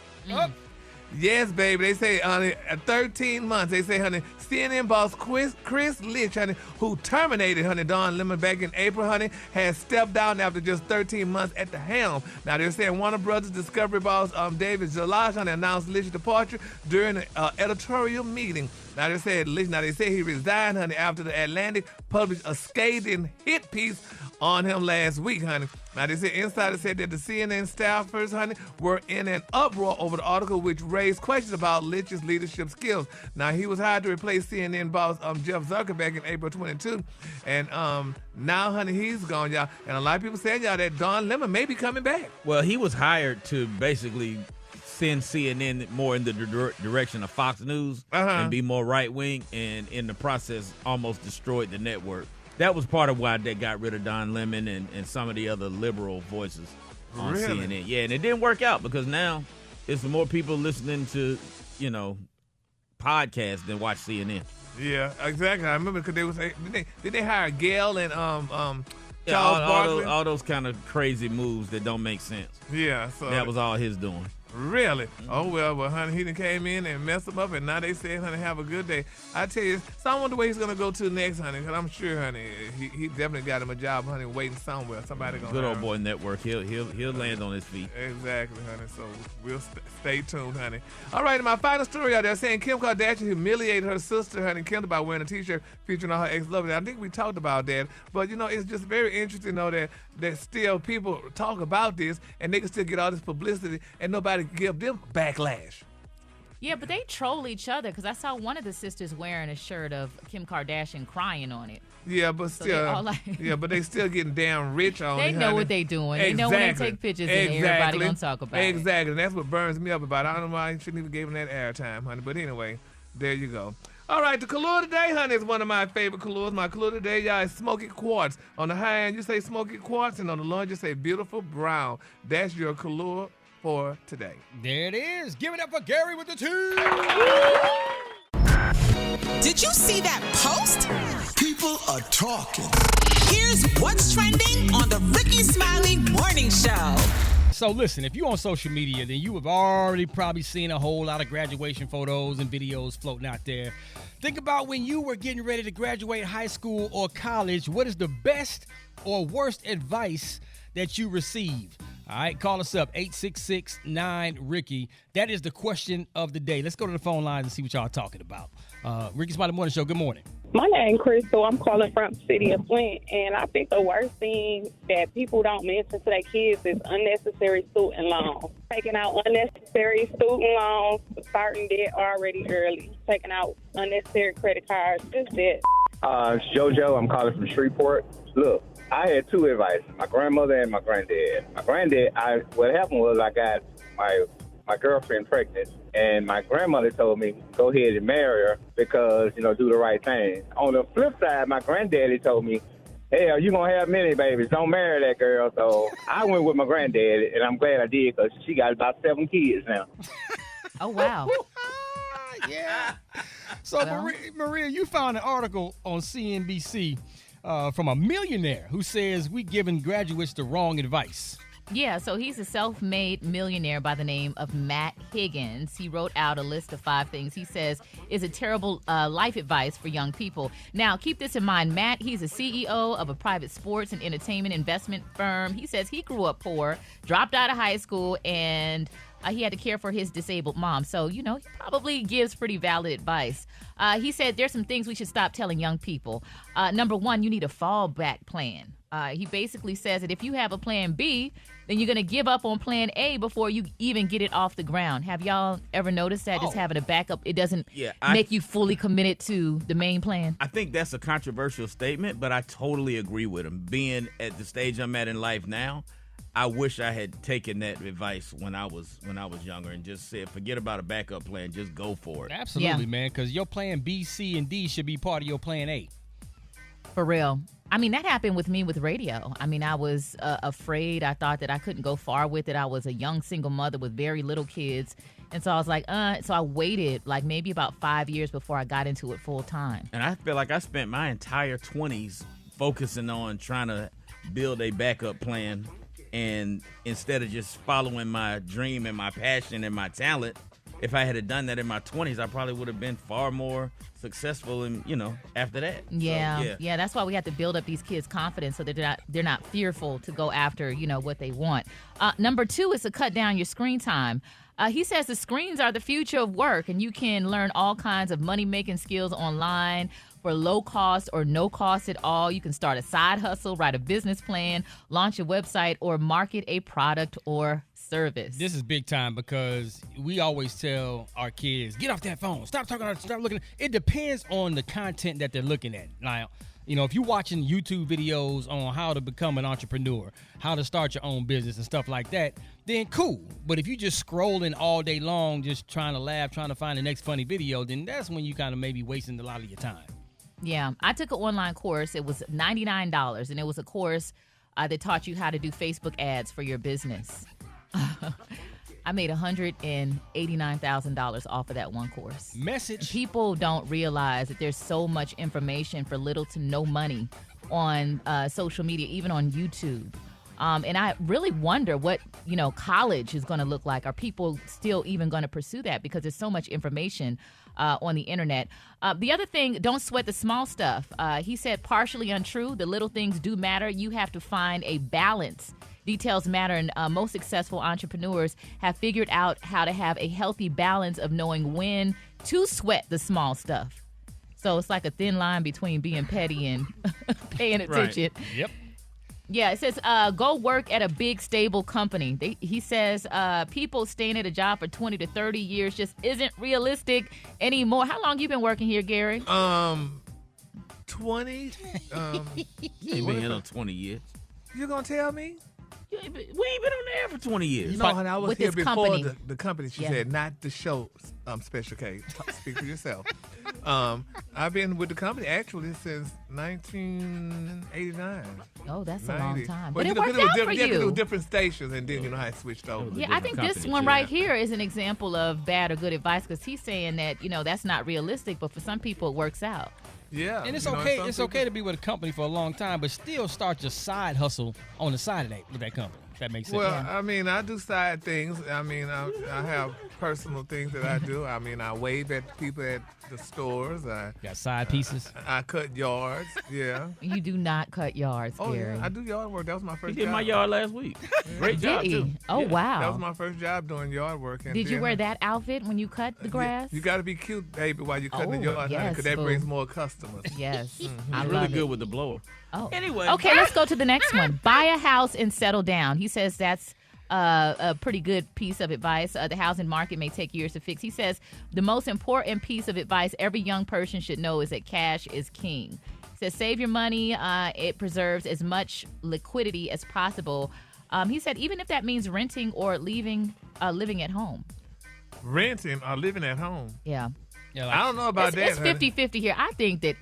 Yes, baby. They say, honey, 13 months. They say, honey, CNN boss Chris Litch, honey, who terminated, honey, Don Lemon back in April, honey, has stepped down after just 13 months at the helm. Now, they're saying Warner Brothers Discovery boss David Zalaj, honey, announced Litch's departure during an editorial meeting. Now, they say he resigned, honey, after the Atlantic published a scathing hit piece on him last week, honey. Now, they said insiders said that the CNN staffers, honey, were in an uproar over the article, which raised questions about Litch's leadership skills. Now, he was hired to replace CNN boss Jeff Zucker in April 22, and now, honey, he's gone, y'all. And a lot of people saying, y'all, that Don Lemon may be coming back. Well, he was hired to basically send CNN more in the direction of Fox News and be more right-wing, and in the process almost destroyed the network. That was part of why they got rid of Don Lemon and some of the other liberal voices on CNN. Yeah, and it didn't work out because now it's more people listening to, podcasts than watch CNN. Yeah, exactly. I remember because they was did they hire Gail and Barkley. all those kind of crazy moves that don't make sense. Yeah, so that was all his doing. Really? Oh, well, honey, he done came in and messed them up, and now they said, honey, have a good day. I tell you, so I wonder where he's going to go to next, honey, because I'm sure, honey, he definitely got him a job, honey, waiting somewhere. Somebody going to Good old boy network. He'll land on his feet. Exactly, honey, so we'll stay tuned, honey. All right, my final story out there saying Kim Kardashian humiliated her sister, honey, Kendall, by wearing a T-shirt featuring all her ex-lovers. I think we talked about that, but, it's just very interesting, that still people talk about this, and they can still get all this publicity, and nobody give them backlash. Yeah, but they troll each other because I saw one of the sisters wearing a shirt of Kim Kardashian crying on it. Yeah, but So still, they all like- but they still getting damn rich on They it. know honey. what they doing. They know when they take pictures and everybody gonna talk about it. Exactly, and that's what burns me up about it. I don't know why I shouldn't even give them that airtime, honey. But anyway, there you go. All right, the color today, honey, is one of my favorite colors. My color today, y'all, is smoky quartz. On the high end, you say smoky quartz, and on the low end, you say beautiful brown. That's your color for today. There it is. Give it up for Gary with the T. Did you see that post? People are talking. Here's what's trending on the Rickey Smiley Morning Show. So listen, if you're on social media, then you have already probably seen a whole lot of graduation photos and videos floating out there. Think about when you were getting ready to graduate high school or college. What is the best or worst advice that you received? All right, call us up, 866-9-RICKY. That is the question of the day. Let's go to the phone lines and see what y'all are talking about. Rickey Smiley Morning Show, good morning. My name Crystal. I'm calling from the city of Flint, and I think the worst thing that people don't mention to their kids is unnecessary student loans. Taking out unnecessary student loans, starting debt already early, taking out unnecessary credit cards, just that. It's JoJo. I'm calling from Shreveport. Look, I had two advice, my grandmother and my granddad. My granddad, what happened was I got my girlfriend pregnant, and my grandmother told me, go ahead and marry her because, do the right thing. On the flip side, my granddaddy told me, hell, you going to have many babies. Don't marry that girl. So I went with my granddad, and I'm glad I did because she got about 7 kids now. Oh, wow. Yeah. So, Maria, you found an article on CNBC from a millionaire who says we giving graduates the wrong advice. Yeah, so he's a self-made millionaire by the name of Matt Higgins. He wrote out a list of 5 things he says is a terrible life advice for young people. Now, keep this in mind. Matt, he's a CEO of a private sports and entertainment investment firm. He says he grew up poor, dropped out of high school, and he had to care for his disabled mom. So, he probably gives pretty valid advice. He said there's some things we should stop telling young people. Number 1, you need a fallback plan. He basically says that if you have a plan B, then you're going to give up on plan A before you even get it off the ground. Have y'all ever noticed that? Just having a backup, it doesn't make you fully committed to the main plan? I think that's a controversial statement, but I totally agree with him. Being at the stage I'm at in life now, I wish I had taken that advice when I was younger and just said, forget about a backup plan, just go for it. Absolutely, man, because your plan B, C, and D should be part of your plan A. For real. I mean, that happened with me with radio. I mean, I was afraid. I thought that I couldn't go far with it. I was a young single mother with very little kids. And so I was like, so I waited like maybe about 5 years before I got into it full time. And I feel like I spent my entire 20s focusing on trying to build a backup plan. And instead of just following my dream and my passion and my talent, if I had done that in my 20s, I probably would have been far more successful and, after that. Yeah. So, yeah. That's why we have to build up these kids' confidence so that they're not fearful to go after, what they want. Number 2 is to cut down your screen time. He says the screens are the future of work, and you can learn all kinds of money-making skills online for low cost or no cost at all. You can start a side hustle, write a business plan, launch a website, or market a product or service. This is big time because we always tell our kids, get off that phone. Stop talking. Stop looking. It depends on the content that they're looking at. Now, if you're watching YouTube videos on how to become an entrepreneur, how to start your own business and stuff like that, then cool. But if you're just scrolling all day long, just trying to laugh, trying to find the next funny video, then that's when you kind of maybe wasting a lot of your time. Yeah. I took an online course. It was $99, and it was a course that taught you how to do Facebook ads for your business. I made $189,000 off of that one course. Message. People don't realize that there's so much information for little to no money on social media, even on YouTube. And I really wonder what, college is going to look like. Are people still even going to pursue that? Because there's so much information on the internet. The other thing, don't sweat the small stuff. He said partially untrue. The little things do matter. You have to find a balance. Details matter, and most successful entrepreneurs have figured out how to have a healthy balance of knowing when to sweat the small stuff. So it's like a thin line between being petty and paying attention. Right. Yep. Yeah, it says go work at a big, stable company. He says people staying at a job for 20 to 30 years just isn't realistic anymore. How long you been working here, Gary? 20. You ain't been here no 20 years. You gonna tell me? We ain't been on the air for 20 years. You know, honey, I was With here this before company. the company. She Yeah. said, not the show, Special K. Speak for yourself. I've been with the company actually since 1989. Oh, that's a long time. Well, But it because worked was out for different, you. it was different stations, and then, I switched over. Yeah, I think this one right here is an example of bad or good advice because he's saying that, that's not realistic, but for some people it works out. Yeah. And it's okay. It's okay to be with a company for a long time, but still start your side hustle on the side of that with that company. If that makes sense. Well, I mean, I do side things. I mean, I have personal things that I do. I mean, I wave at people at the stores. I got side pieces. I cut yards. Yeah. You do not cut yards, Oh, Gary. yeah. I do yard work. That was my first He did job. my yard last week. Great job, Did he? too. Oh, Yeah. wow. That was my first job doing yard work. And Did you then wear that outfit when you cut the grass? You got to be cute, baby, while you're cutting the yard, yes, because that boo. brings more customers. Yes. I I really love good it. with the blower. Oh. Anyway. Okay, let's go to the next one. Buy a house and settle down. He says that's a pretty good piece of advice. The housing market may take years to fix. He says the most important piece of advice every young person should know is that cash is king. He says save your money. It preserves as much liquidity as possible. He said even if that means renting or living at home. Renting or living at home. Yeah. I don't know about that. It's 50-50 here. I think that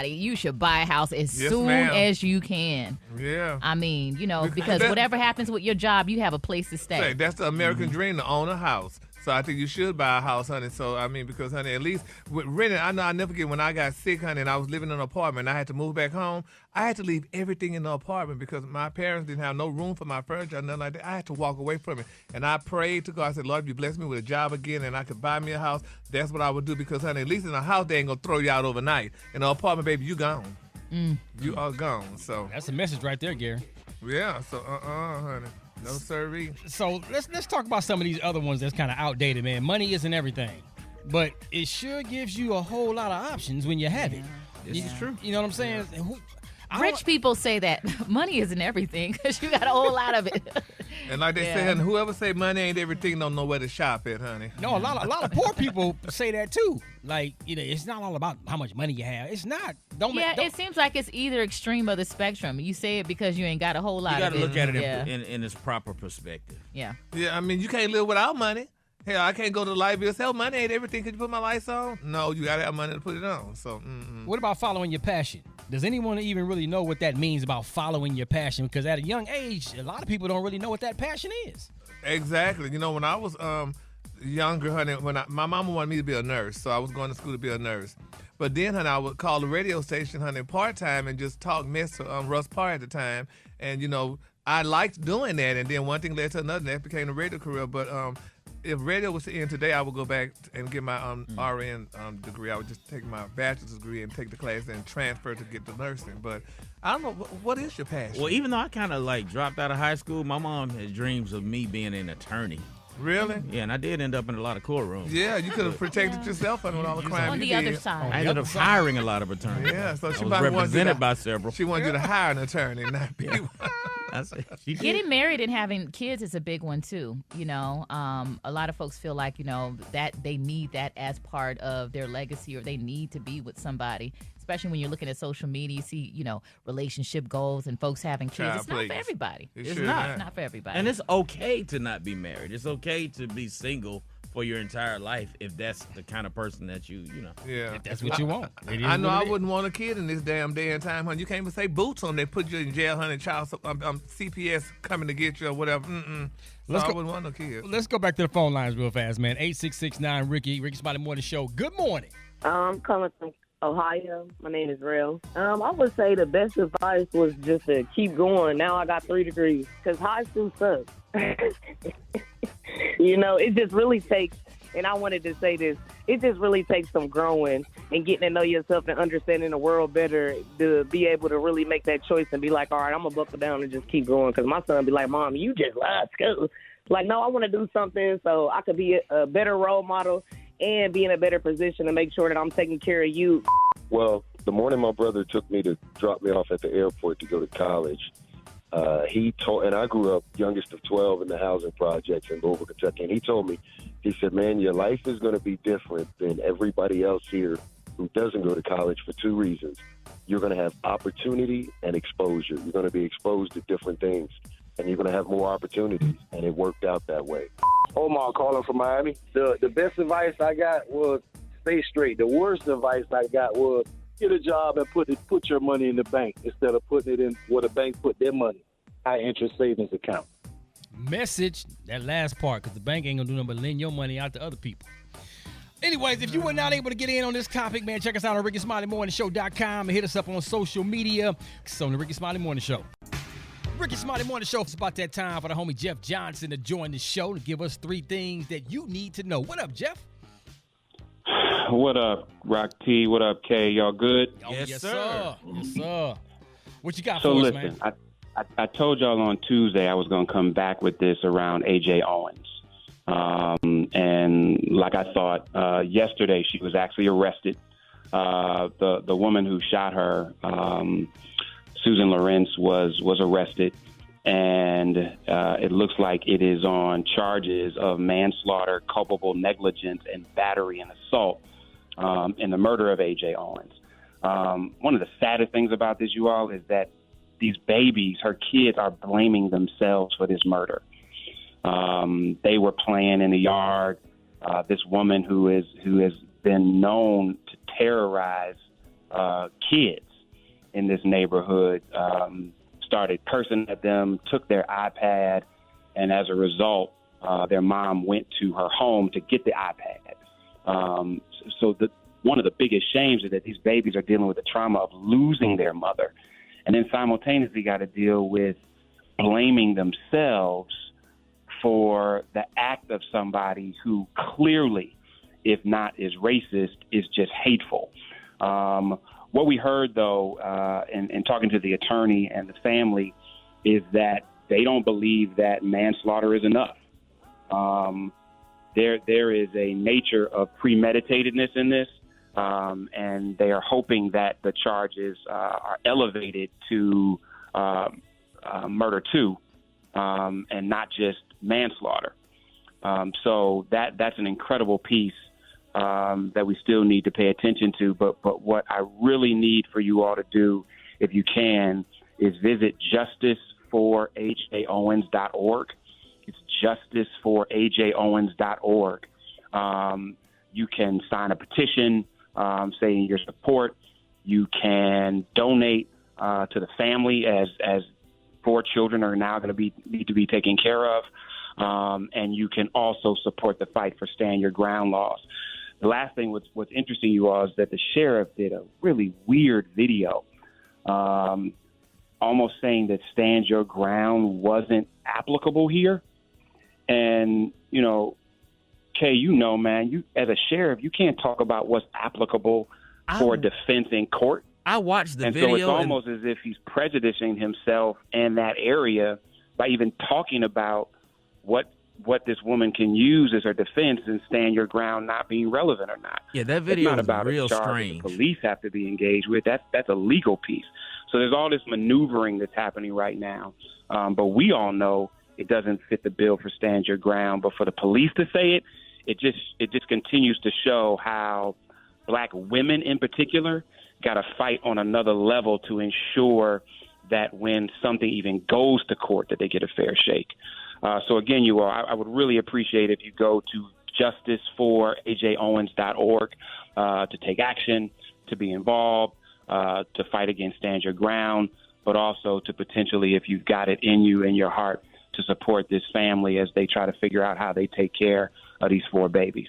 you should buy a house as Yes, soon ma'am. as you can. Yeah. I mean, because whatever happens with your job, you have a place to stay. Say, that's the American dream, to own a house. So I think you should buy a house, honey. So, I mean, because, honey, at least with renting, I know I never forget when I got sick, honey, and I was living in an apartment, and I had to move back home. I had to leave everything in the apartment because my parents didn't have no room for my furniture or nothing like that. I had to walk away from it. And I prayed to God. I said, Lord, if you bless me with a job again and I could buy me a house, that's what I would do because, honey, at least in a house, they ain't going to throw you out overnight. In an apartment, baby, you gone. You are gone. So That's a message right there, Gary. yeah, so honey. No sirree. So let's talk about some of these other ones that's kind of outdated, man. Money isn't everything, but it sure gives you a whole lot of options when you have it. This is true. You know what I'm saying? Rich people say that money isn't everything because you got a whole lot of it. And like they say, honey, whoever say money ain't everything don't know where to shop at, honey. No, a lot of poor people say that too. Like, it's not all about how much money you have. It's not. It seems like it's either extreme of the spectrum. You say it because you ain't got a whole lot You got of to it. look at it Yeah. in its proper perspective. Yeah. Yeah, I mean, you can't live without money. Hell, I can't go to the light bill. Say, money ain't everything. Could you put my lights on? No, you got to have money to put it on. So, What about following your passion? Does anyone even really know what that means about following your passion? Because at a young age, a lot of people don't really know what that passion is. Exactly. You know, when I was younger, honey, my mama wanted me to be a nurse, so I was going to school to be a nurse. But then, honey, I would call the radio station, honey, part-time and just talk mess to Russ Parr at the time. And, I liked doing that. And then one thing led to another, and that became a radio career. But if radio was to end today, I would go back and get my RN degree. I would just take my bachelor's degree and take the class and transfer to get the nursing. But I don't know, what is your passion? Well, even though I kind of dropped out of high school, my mom had dreams of me being an attorney. Really? Yeah, and I did end up in a lot of courtrooms. Yeah, you could have protected yourself on all the crime On you the did. other side. I ended up hiring a lot of attorneys. Yeah, so I she was might want you represented to- by several. She wanted you to hire an attorney, not be one. She did. Getting married and having kids is a big one too. A lot of folks feel like that they need that as part of their legacy, or they need to be with somebody. Especially when you're looking at social media, you see relationship goals and folks having kids. Child It's not plays. for everybody. It's not. It's not for everybody. And it's okay to not be married. It's okay to be single for your entire life if that's the kind of person that you know. Yeah. If that's what you want. It is I know what I it is. wouldn't want a kid in this damn day and time, honey. You can't even say boots on. They put you in jail, honey. CPS coming to get you or whatever. So I wouldn't want no kids. Let's go back to the phone lines real fast, man. 866-9 Ricky Smiley Morning Show. Good morning. I'm calling from Ohio. My name is Rail. I would say the best advice was just to keep going. Now I got 3 degrees because high school sucks. It just really takes, and I wanted to say this, it just really takes some growing and getting to know yourself and understanding the world better to be able to really make that choice and be like, all right, I'm going to buckle down and just keep going. Because my son be like, Mom, you just lied school. Like, no, I want to do something so I could be a better role model and be in a better position to make sure that I'm taking care of you. Well, the morning my brother took me to drop me off at the airport to go to college, and I grew up youngest of 12 in the housing projects in Louisville, Kentucky, and he told me, he said, man, your life is going to be different than everybody else here who doesn't go to college for 2 reasons. You're going to have opportunity and exposure. You're going to be exposed to different things, and you're going to have more opportunities, and it worked out that way. Omar calling from Miami. The best advice I got was stay straight. The worst advice I got was get a job and put your money in the bank instead of putting it in where the bank put their money, high interest savings account. Message, that last part, because the bank ain't going to do nothing but lend your money out to other people. Anyways, if you were not able to get in on this topic, man, check us out on RickySmileyMorningShow.com and hit us up on social media. It's on the Rickey Smiley Morning Show. Rickey Smiley Morning Show. It's about that time for the homie Jeff Johnson to join the show to give us 3 things that you need to know. What up, Jeff? What up, Rock T? What up, K? Y'all good? Oh, yes, sir. Yes, sir. What you got so for us, listen, man? I told y'all on Tuesday I was going to come back with this around A.J. Owens. And like I thought, yesterday she was actually arrested. The woman who shot her, Susan Lawrence, was arrested. And it looks like it is on charges of manslaughter, culpable negligence, and battery and assault in the murder of A.J. Owens. One of the saddest things about this, you all, is that these babies, her kids, are blaming themselves for this murder. They were playing in the yard. This woman who has been known to terrorize kids in this neighborhood started cursing at them, took their iPad, and as a result, their mom went to her home to get the iPad. So one of the biggest shames is that these babies are dealing with the trauma of losing their mother, and then simultaneously got to deal with blaming themselves for the act of somebody who clearly, if not is racist, is just hateful. What we heard, though, in talking to the attorney and the family, is that they don't believe that manslaughter is enough. There is a nature of premeditatedness in this, and they are hoping that the charges are elevated to murder 2 and not just manslaughter. So that's an incredible piece that we still need to pay attention to. But what I really need for you all to do, if you can, is visit justiceforajowens.org. It's justiceforajowens.org. You can sign a petition saying your support. You can donate to the family as 4 children are now going to need to be taken care of. And you can also support the fight for Stand Your Ground laws. The last thing what's interesting, you all, is that the sheriff did a really weird video almost saying that Stand Your Ground wasn't applicable here. And, Kay, man, you as a sheriff, you can't talk about what's applicable for defense in court. I watched the video. video. So it's almost as if he's prejudicing himself in that area by even talking about what this woman can use as her defense and Stand Your Ground not being relevant or not. Yeah, that video is was about real a charge strange. The police have to be engaged with. That's a legal piece. So there's all this maneuvering that's happening right now. But we all know it doesn't fit the bill for Stand Your Ground. But for the police to say it just continues to show how black women in particular got to fight on another level to ensure that when something even goes to court, that they get a fair shake. So again, you all, I would really appreciate if you go to justiceforajowens.org to take action, to be involved, to fight against Stand Your Ground, but also to potentially, if you've got it in you, in your heart, to support this family as they try to figure out how they take care of these 4 babies.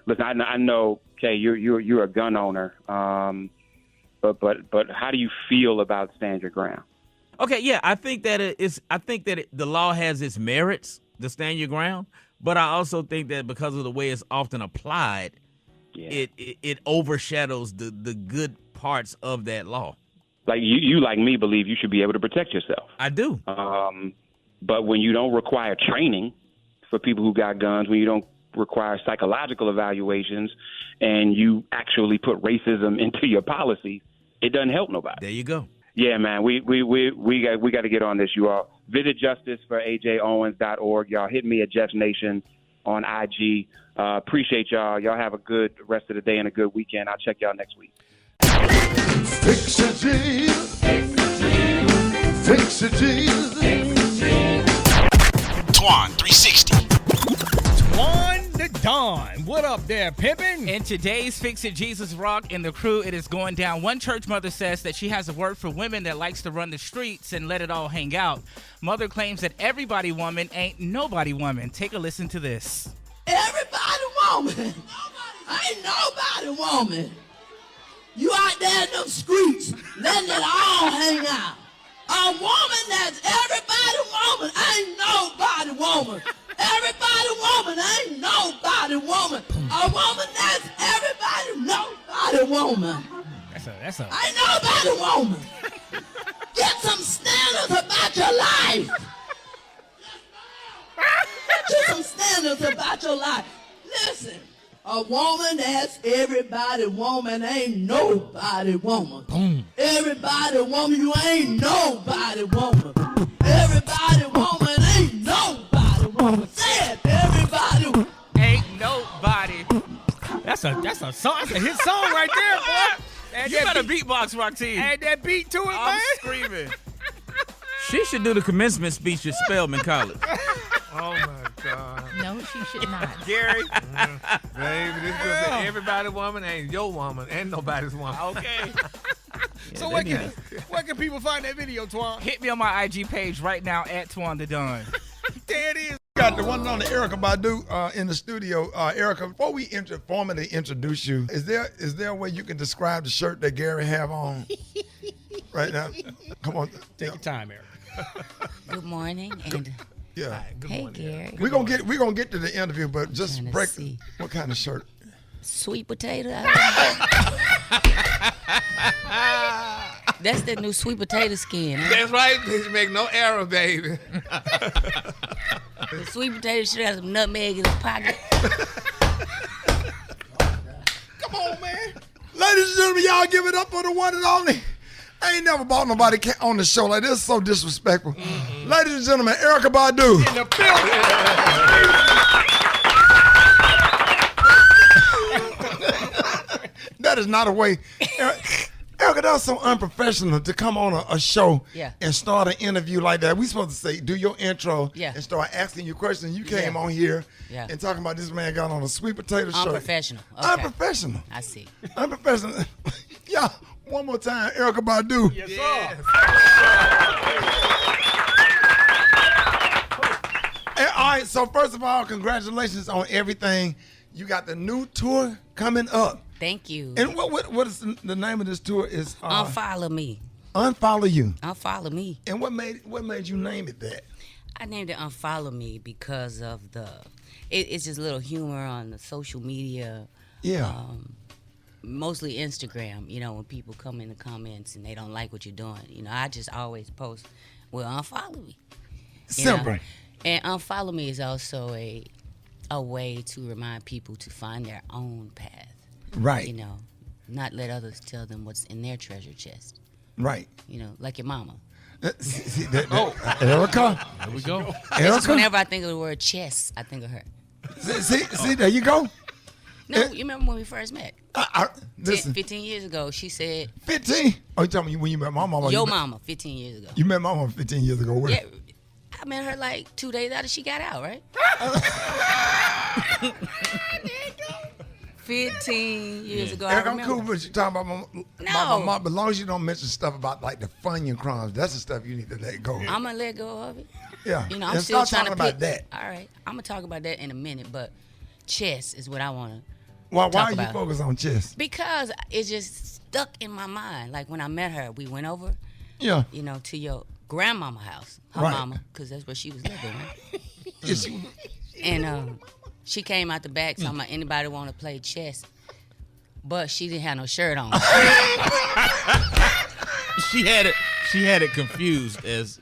listen, I know, Kay, you're a gun owner, but how do you feel about stand your ground? Okay, yeah, I think that the law has its merits to stand your ground, but I also think that because of the way it's often applied, it overshadows the good parts of that law. Like you like me, believe you should be able to protect yourself. I do. But when you don't require training for people who got guns, when you don't require psychological evaluations, and you actually put racism into your policies, it doesn't help nobody. There you go. Yeah, man, we got to get on this, you all. Visit justiceforaJOwens.org. Y'all hit me at Jeff Nation on IG. Appreciate y'all. Y'all have a good rest of the day and a good weekend. I'll check y'all next week. Fix it, Jesus. Fix it, Jesus. Twan 360. Twan the Don. What up there, pimpin'? In today's Fix It Jesus Rock and the crew, it is going down. One church mother says that she has a word for women that likes to run the streets and let it all hang out. Mother claims that everybody woman ain't nobody woman. Take a listen to this. Everybody woman. Ain't nobody woman. You out there in them streets, letting it all hang out. A woman that's everybody woman ain't nobody woman. Everybody woman ain't nobody woman. A woman that's everybody nobody woman. That's a. Ain't nobody woman. Get some standards about your life. Get you some standards about your life. Listen. A woman that's everybody woman ain't nobody woman. Boom. Everybody woman, you ain't nobody woman. Everybody woman ain't nobody woman. Say it, everybody. Ain't nobody. That's a song. That's a hit song right there, boy. Add You that better beat- beatbox, Roxy. Add that beat to it, I'm man. screaming. She should do the commencement speech at Spelman College. Oh, my God. No, she should not. Gary. Baby, this girl said everybody woman ain't your woman. Ain't nobody's woman. Okay. So where can people find that video, Twan? Hit me on my IG page right now at Twan the Don. There it is. Got the one and only Erykah Badu in the studio. Erykah, before we formally introduce you, is there a way you can describe the shirt that Gary have on right now? Come on, take your time, Eric. Good morning and yeah. Hey Gary. We're gonna get to the interview, but just break. What kind of shirt? Sweet potato. That's the new sweet potato skin. Huh? That's right. Bitch, make no error, baby. The sweet potato should have some nutmeg in the pocket. Come on, man. Ladies and gentlemen, y'all give it up for the one and only. I ain't never bought nobody on the show like this. So disrespectful. Mm-hmm. Ladies and gentlemen, Erykah Badu. In the building. That is not a way. Erykah, that's so unprofessional to come on a show and start an interview like that. We supposed to say, do your intro and start asking you questions. You came on here and talking about this man got on a sweet potato shirt. Unprofessional. Okay. Unprofessional. I see. Unprofessional. Yeah, one more time, Erykah Badu. Yes, sir. And, all right, so first of all, congratulations on everything. You got the new tour coming up. Thank you. And what is the name of this tour? Is Unfollow Me. Unfollow You. Unfollow Me. And what made you name it that? I named it Unfollow Me because of it's just a little humor on the social media. Yeah. Mostly Instagram, when people come in the comments and they don't like what you're doing. I just always post, well, unfollow me. Simple. And Unfollow Me is also a way to remind people to find their own path. Right. Not let others tell them what's in their treasure chest. Right. Like your mama. Erykah. There we go. Erykah? Whenever I think of the word chess, I think of her. See, there you go. No, you remember when we first met? Listen. 15 years ago, she said... 15? Oh, you talking me when you met my mama? Your mama, 15 years ago. You met my mama 15 years ago. Where? Yeah, I met her like 2 days after she got out, right? 15 years ago, Eric, I I'm remember. cool with you talking about my mom, but as long as you don't mention stuff about like the Funyun crimes, that's the stuff you need to let go. I'm going to let go of it. Yeah. I'm still still trying to about that. All right. I'm going to talk about that in a minute, but chess is what I want to Why are you focused on Chess? Because it just stuck in my mind. Like when I met her, we went over, to your grandmama house, her mama, because that's where she was living, right? And she came out the back talking about anybody want to play chess, but she didn't have no shirt on. She had it confused as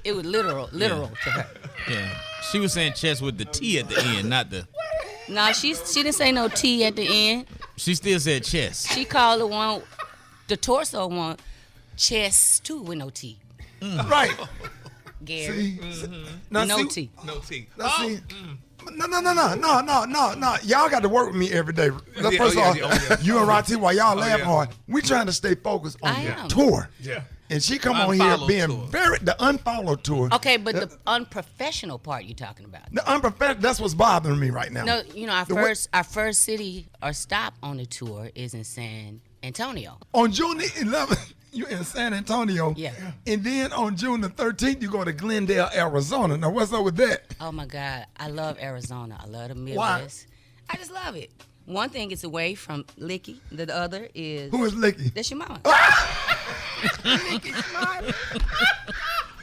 it was literal to her. Yeah, she was saying chess with the T at the end, not the. No, she didn't say no T at the end. She still said chess. She called the torso one, chess too with no T. Right. Gary. No T. No T. See. No. Y'all got to work with me every day. First of all, you and Rati, while y'all laugh hard, we trying to stay focused on the tour. Yeah. And she come on here being the unfollowed tour. Okay, but the unprofessional part you talking about. The unprofessional, that's what's bothering me right now. No, our first city or stop on the tour is in San Antonio. On June the 11th, you're in San Antonio. Yeah. And then on June the 13th, you go to Glendale, Arizona. Now, what's up with that? Oh, my God. I love Arizona. I love the Midwest. Why? I just love it. One thing is away from Rickey. The other is... Who is Rickey? That's your mama. Rickey Smiley.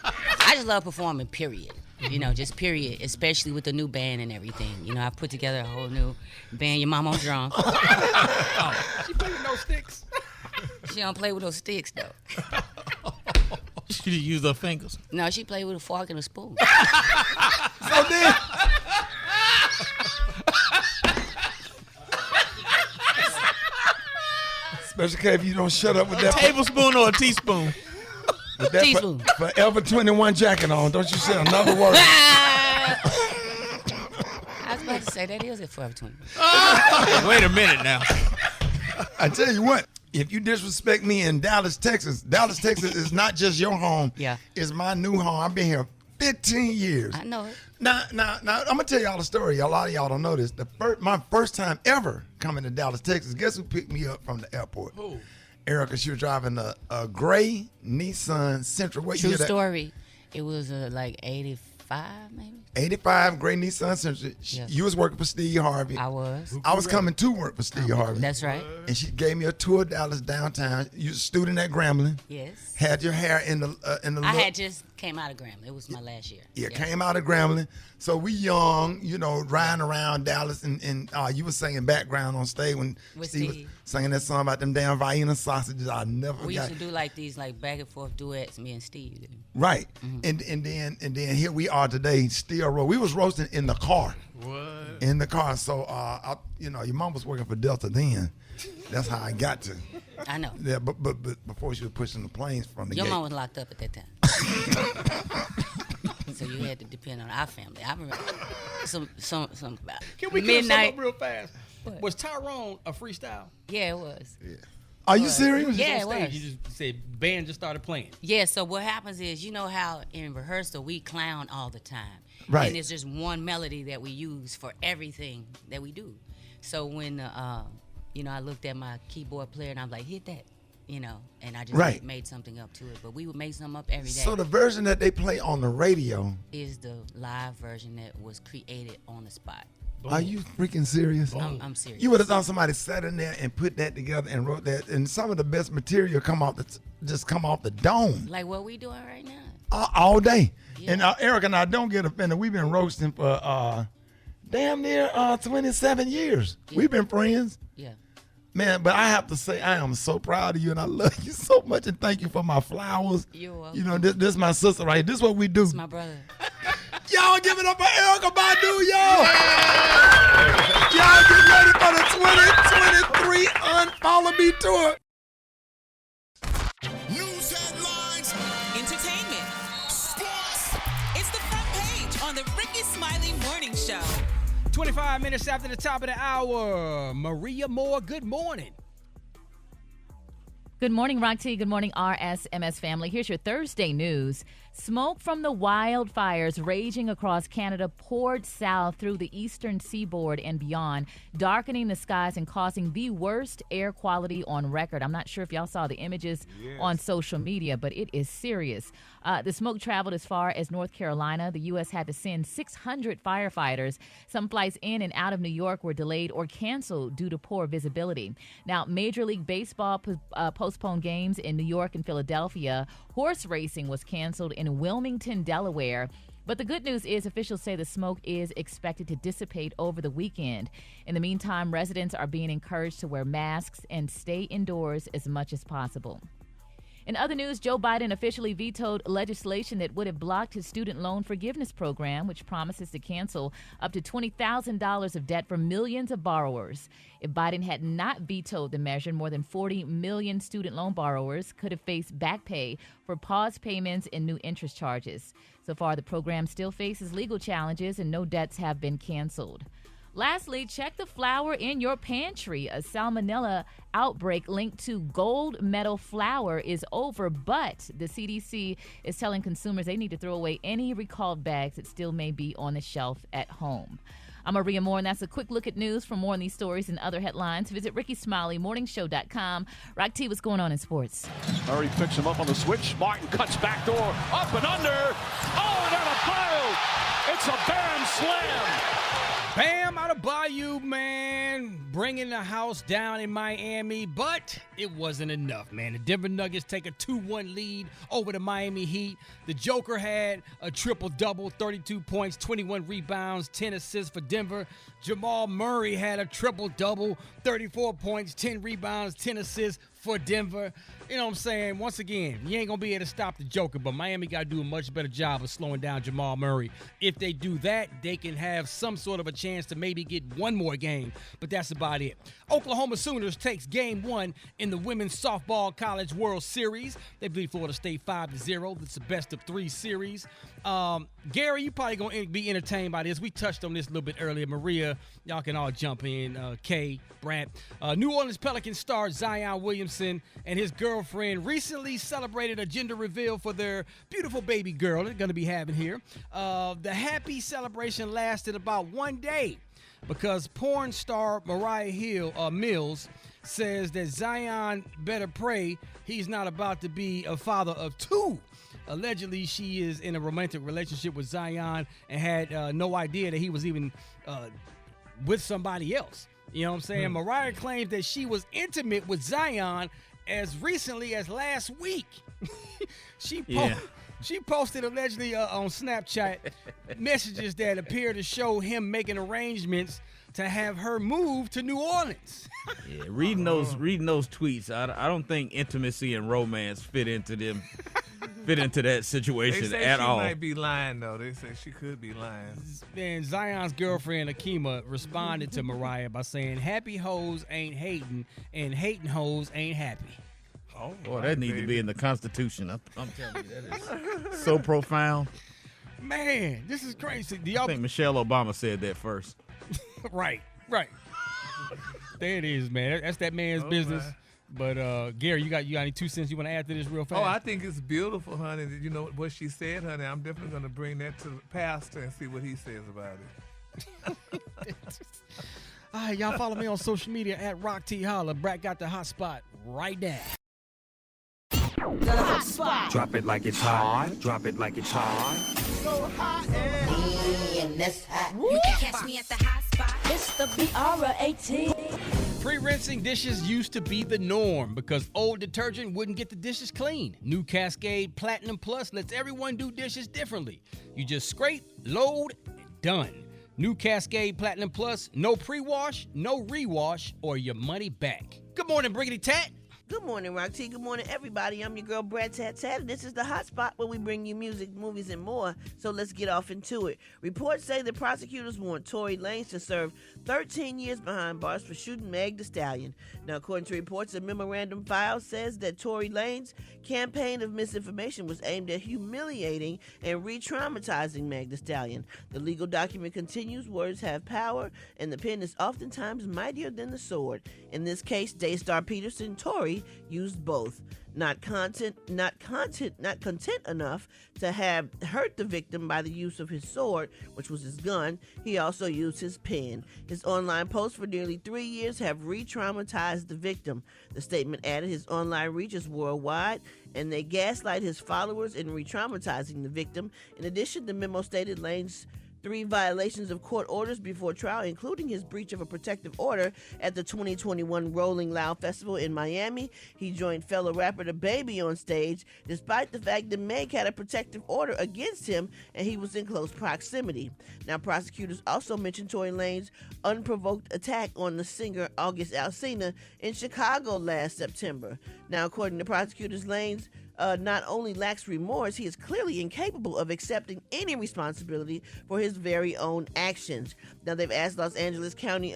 I just love performing, period. Just period, especially with the new band and everything. I put together a whole new band. Your mama on drums. She play with no sticks. She don't play with those sticks, though. She use her fingers. No, she play with a fork and a spoon. So then... Special K, if you don't shut up with that... A tablespoon or a teaspoon? With that teaspoon. Forever 21 jacket on. Don't you say another word. I was about to say, that is it, Forever 21. Wait a minute now. I tell you what, if you disrespect me in Dallas, Texas is not just your home. Yeah. It's my new home. I've been here 15 years. I know it. Now, I'm going to tell y'all the story. A lot of y'all don't know this. My first time ever coming to Dallas, Texas, guess who picked me up from the airport? Who? Erykah. She was driving a gray Nissan Sentra. What True year that? story. It was like 85, maybe? 85, gray Nissan Sentra. Yes. You was working for Steve Harvey. I was. I was coming to work for Steve Harvey. That's right. And she gave me a tour of Dallas downtown. You was a student at Grambling. Yes. Had your hair in the I had just came out of Grambling. It was my last year. Yeah, came out of Grambling. So we young, riding around Dallas, and you was singing background on stage when Steve was singing that song about them damn Vienna sausages. I never forgot. We used to do like these back and forth duets, me and Steve did. Right. Mm-hmm. And then here we are today, still we was roasting in the car. What? In the car. So your mom was working for Delta then. That's how I got to. I know. Yeah, but before she was pushing the planes from the Your gate. mom was locked up at that time. So you had to depend on our family. I remember some about Can we midnight. Up real fast? What? Was Tyrone a freestyle? Yeah, it was. Yeah. Are you serious? Yeah, it on stage, was. You just said band just started playing. Yeah, so what happens is, how in rehearsal we clown all the time. Right. And it's just one melody that we use for everything that we do. So when, I looked at my keyboard player and I'm like, hit that, and I just made something up to it. But we would make something up every day. So the version that they play on the radio is the live version that was created on the spot. Are you freaking serious? I'm serious. You would have thought somebody sat in there and put that together and wrote that, and some of the best material come off the dome. Like what we doing right now. All day. Yeah. And Erykah, now don't get offended. We've been roasting for damn near 27 years. Yeah. We've been friends. Yeah. Man, but I have to say, I am so proud of you, and I love you so much, and thank you for my flowers. You're welcome. This is my sister right here. This is what we do. It's my brother. Y'all give it up for Erykah Badu, y'all. Y'all get ready for the 2023 Unfollow Me Tour. News headlines, entertainment, sports. It's the front page on the Rickey Smiley Morning Show. 25 minutes after the top of the hour, Maria Moore, good morning. Good morning, Rock T. Good morning, RSMS family. Here's your Thursday news. Smoke from the wildfires raging across Canada poured south through the eastern seaboard and beyond, darkening the skies and causing the worst air quality on record. I'm not sure if y'all saw the images on social media, but it is serious. The smoke traveled as far as North Carolina. The U.S. had to send 600 firefighters. Some flights in and out of New York were delayed or canceled due to poor visibility. Now, Major League Baseball postponed games in New York and Philadelphia. Horse racing was canceled in Wilmington, Delaware. But the good news is officials say the smoke is expected to dissipate over the weekend. In the meantime, residents are being encouraged to wear masks and stay indoors as much as possible. In other news, Joe Biden officially vetoed legislation that would have blocked his student loan forgiveness program, which promises to cancel up to $20,000 of debt for millions of borrowers. If Biden had not vetoed the measure, more than 40 million student loan borrowers could have faced back pay for paused payments and new interest charges. So far, the program still faces legal challenges and no debts have been canceled. Lastly, check the flour in your pantry. A salmonella outbreak linked to gold medal flour is over, but the CDC is telling consumers they need to throw away any recalled bags that still may be on the shelf at home. I'm Maria Moore, and that's a quick look at news. For more on these stories and other headlines, visit RickeySmileyMorningShow.com. Rock T, what's going on in sports? Murray picks him up on the switch. Martin cuts back door, up and under. Oh, and out of Bayou. It's a bam slam. Bam out of Bayou, man, bringing the house down in Miami, but it wasn't enough, man. The Denver Nuggets take a 2-1 lead over the Miami Heat. The Joker had a triple-double, 32 points, 21 rebounds, 10 assists for Denver. Jamal Murray had a triple-double, 34 points, 10 rebounds, 10 assists for Denver. You know what I'm saying? Once again, you ain't going to be able to stop the Joker, but Miami got to do a much better job of slowing down Jamal Murray. If they do that, they can have some sort of a chance to maybe get one more game, but that's about it. Oklahoma Sooners takes game 1 in the Women's Softball College World Series. They beat Florida State 5-0. It's the best-of-3 series. Gary, you probably going to be entertained by this. We touched on this a little bit earlier. Maria, y'all can all jump in. Kay, Brant. New Orleans Pelicans star Zion Williamson and his girlfriend recently celebrated a gender reveal for their beautiful baby girl they're going to be having here. The happy celebration lasted about 1 day because porn star Mariah Mills says that Zion better pray he's not about to be a father of 2. Allegedly, she is in a romantic relationship with Zion and had no idea that he was even with somebody else. You know what I'm saying? Mariah claims that she was intimate with Zion as recently as last week. She posted allegedly on Snapchat messages that appear to show him making arrangements to have her move to New Orleans. Yeah, reading those tweets, I don't think intimacy and romance fit into that situation at all. They say she might be lying, though. They say she could be lying. And Zion's girlfriend, Akima, responded to Mariah by saying, happy hoes ain't hating, and hating hoes ain't happy. Oh, boy, that needs to be in the Constitution. I'm telling you, that is so profound. Man, this is crazy. I think Michelle Obama said that first. Right. There it is, man. That's that man's business. Man. But Gary, you got any 2 cents you want to add to this real fast? Oh, I think it's beautiful, honey. You know what she said, honey. I'm definitely going to bring that to the pastor and see what he says about it. All right, y'all follow me on social media at Rock T Holla. Brat got the hot spot right now. The hot spot. Drop it like it's hot. Drop it like it's hot. So hot and that's hot. You can catch me at the hot spot. It's the BR18. Pre-rinsing dishes used to be the norm because old detergent wouldn't get the dishes clean. New Cascade Platinum Plus lets everyone do dishes differently. You just scrape, load, and done. New Cascade Platinum Plus, no pre-wash, no rewash, or your money back. Good morning, Briggity Tat. Good morning, Rock T. Good morning, everybody. I'm your girl, Brad Tat Tat, and this is the hot spot where we bring you music, movies, and more. So let's get off into it. Reports say the prosecutors want Tory Lanez to serve 13 years behind bars for shooting Meg Thee Stallion. Now, according to reports, a memorandum file says that Tory Lanez's campaign of misinformation was aimed at humiliating and re-traumatizing Meg Thee Stallion. The legal document continues, words have power, and the pen is oftentimes mightier than the sword. In this case, Daystar Peterson, Tory, used both. Not content enough to have hurt the victim by the use of his sword, which was his gun, he also used his pen. His online posts for nearly 3 years have re-traumatized the victim. The statement added his online reach is worldwide, and they gaslight his followers in re-traumatizing the victim. In addition, the memo stated Lanez 3 violations of court orders before trial, including his breach of a protective order at the 2021 Rolling Loud Festival in Miami. He joined fellow rapper DaBaby on stage, despite the fact that Meg had a protective order against him and he was in close proximity. Now, prosecutors also mentioned Tory Lanez's unprovoked attack on the singer August Alsina in Chicago last September. Now, according to prosecutors, Lanez not only lacks remorse, he is clearly incapable of accepting any responsibility for his very own actions. Now, they've asked Los Angeles County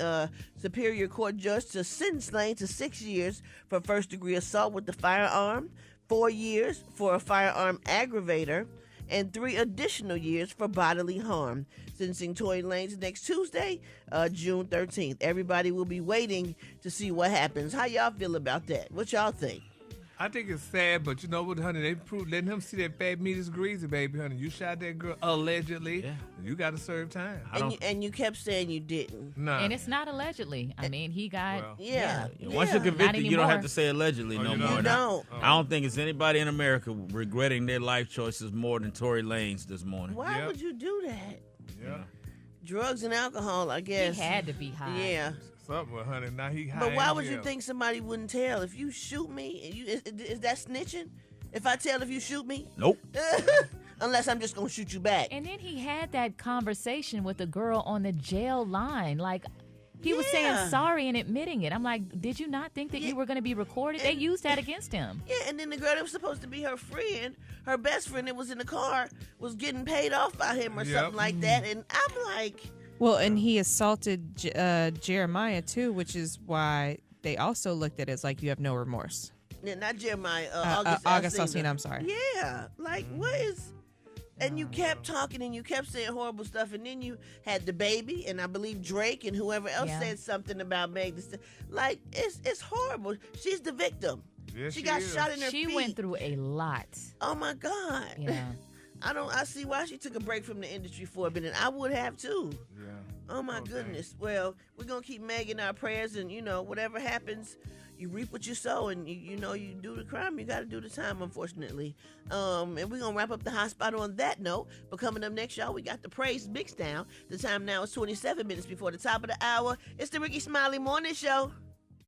Superior Court judge to sentence Lanez to 6 years for first-degree assault with the firearm, 4 years for a firearm aggravator, and 3 additional years for bodily harm. Sentencing Tory Lanez next Tuesday, June 13th. Everybody will be waiting to see what happens. How y'all feel about that? What y'all think? I think it's sad, but you know what, honey? They proved letting him see that fat meat is greasy, baby, honey. You shot that girl allegedly. Yeah. You got to serve time. And you kept saying you didn't. Nah. And it's not allegedly. I mean, he got Once you're convicted, you don't have to say allegedly no more. You don't. I don't think it's anybody in America regretting their life choices more than Tory Lanez this morning. Why would you do that? Yeah. Drugs and alcohol, I guess. He had to be high. Yeah. Something, honey. Now he high. But why in would you jail. think somebody wouldn't tell? If you shoot me, is that snitching? If I tell if you shoot me? Nope. Unless I'm just going to shoot you back. And then he had that conversation with the girl on the jail line. Like, he was saying sorry and admitting it. I'm like, did you not think that you were going to be recorded? They used that against him. Yeah, and then the girl that was supposed to be her friend, her best friend that was in the car, was getting paid off by him or something like that. And I'm like... Well, and he assaulted Jeremiah, too, which is why they also looked at it as like you have no remorse. Yeah, not Jeremiah, August Alsina, I'm sorry. Yeah, like, what is... And you kept talking and you kept saying horrible stuff, and then you had DaBaby, and I believe Drake and whoever else said something about Meg. Like, it's horrible. She's the victim. Yes, she got shot in her feet. She went through a lot. Oh, my God. Yeah. I see why she took a break from the industry for a minute. I would have too. Yeah. Oh my goodness. Well, we're gonna keep Meg in our prayers, and whatever happens, you reap what you sow, and you do the crime, you got to do the time, unfortunately. And we're gonna wrap up the hot spot on that note. But coming up next, y'all, we got the praise mix down. The time now is 27 minutes before the top of the hour. It's the Rickey Smiley Morning Show.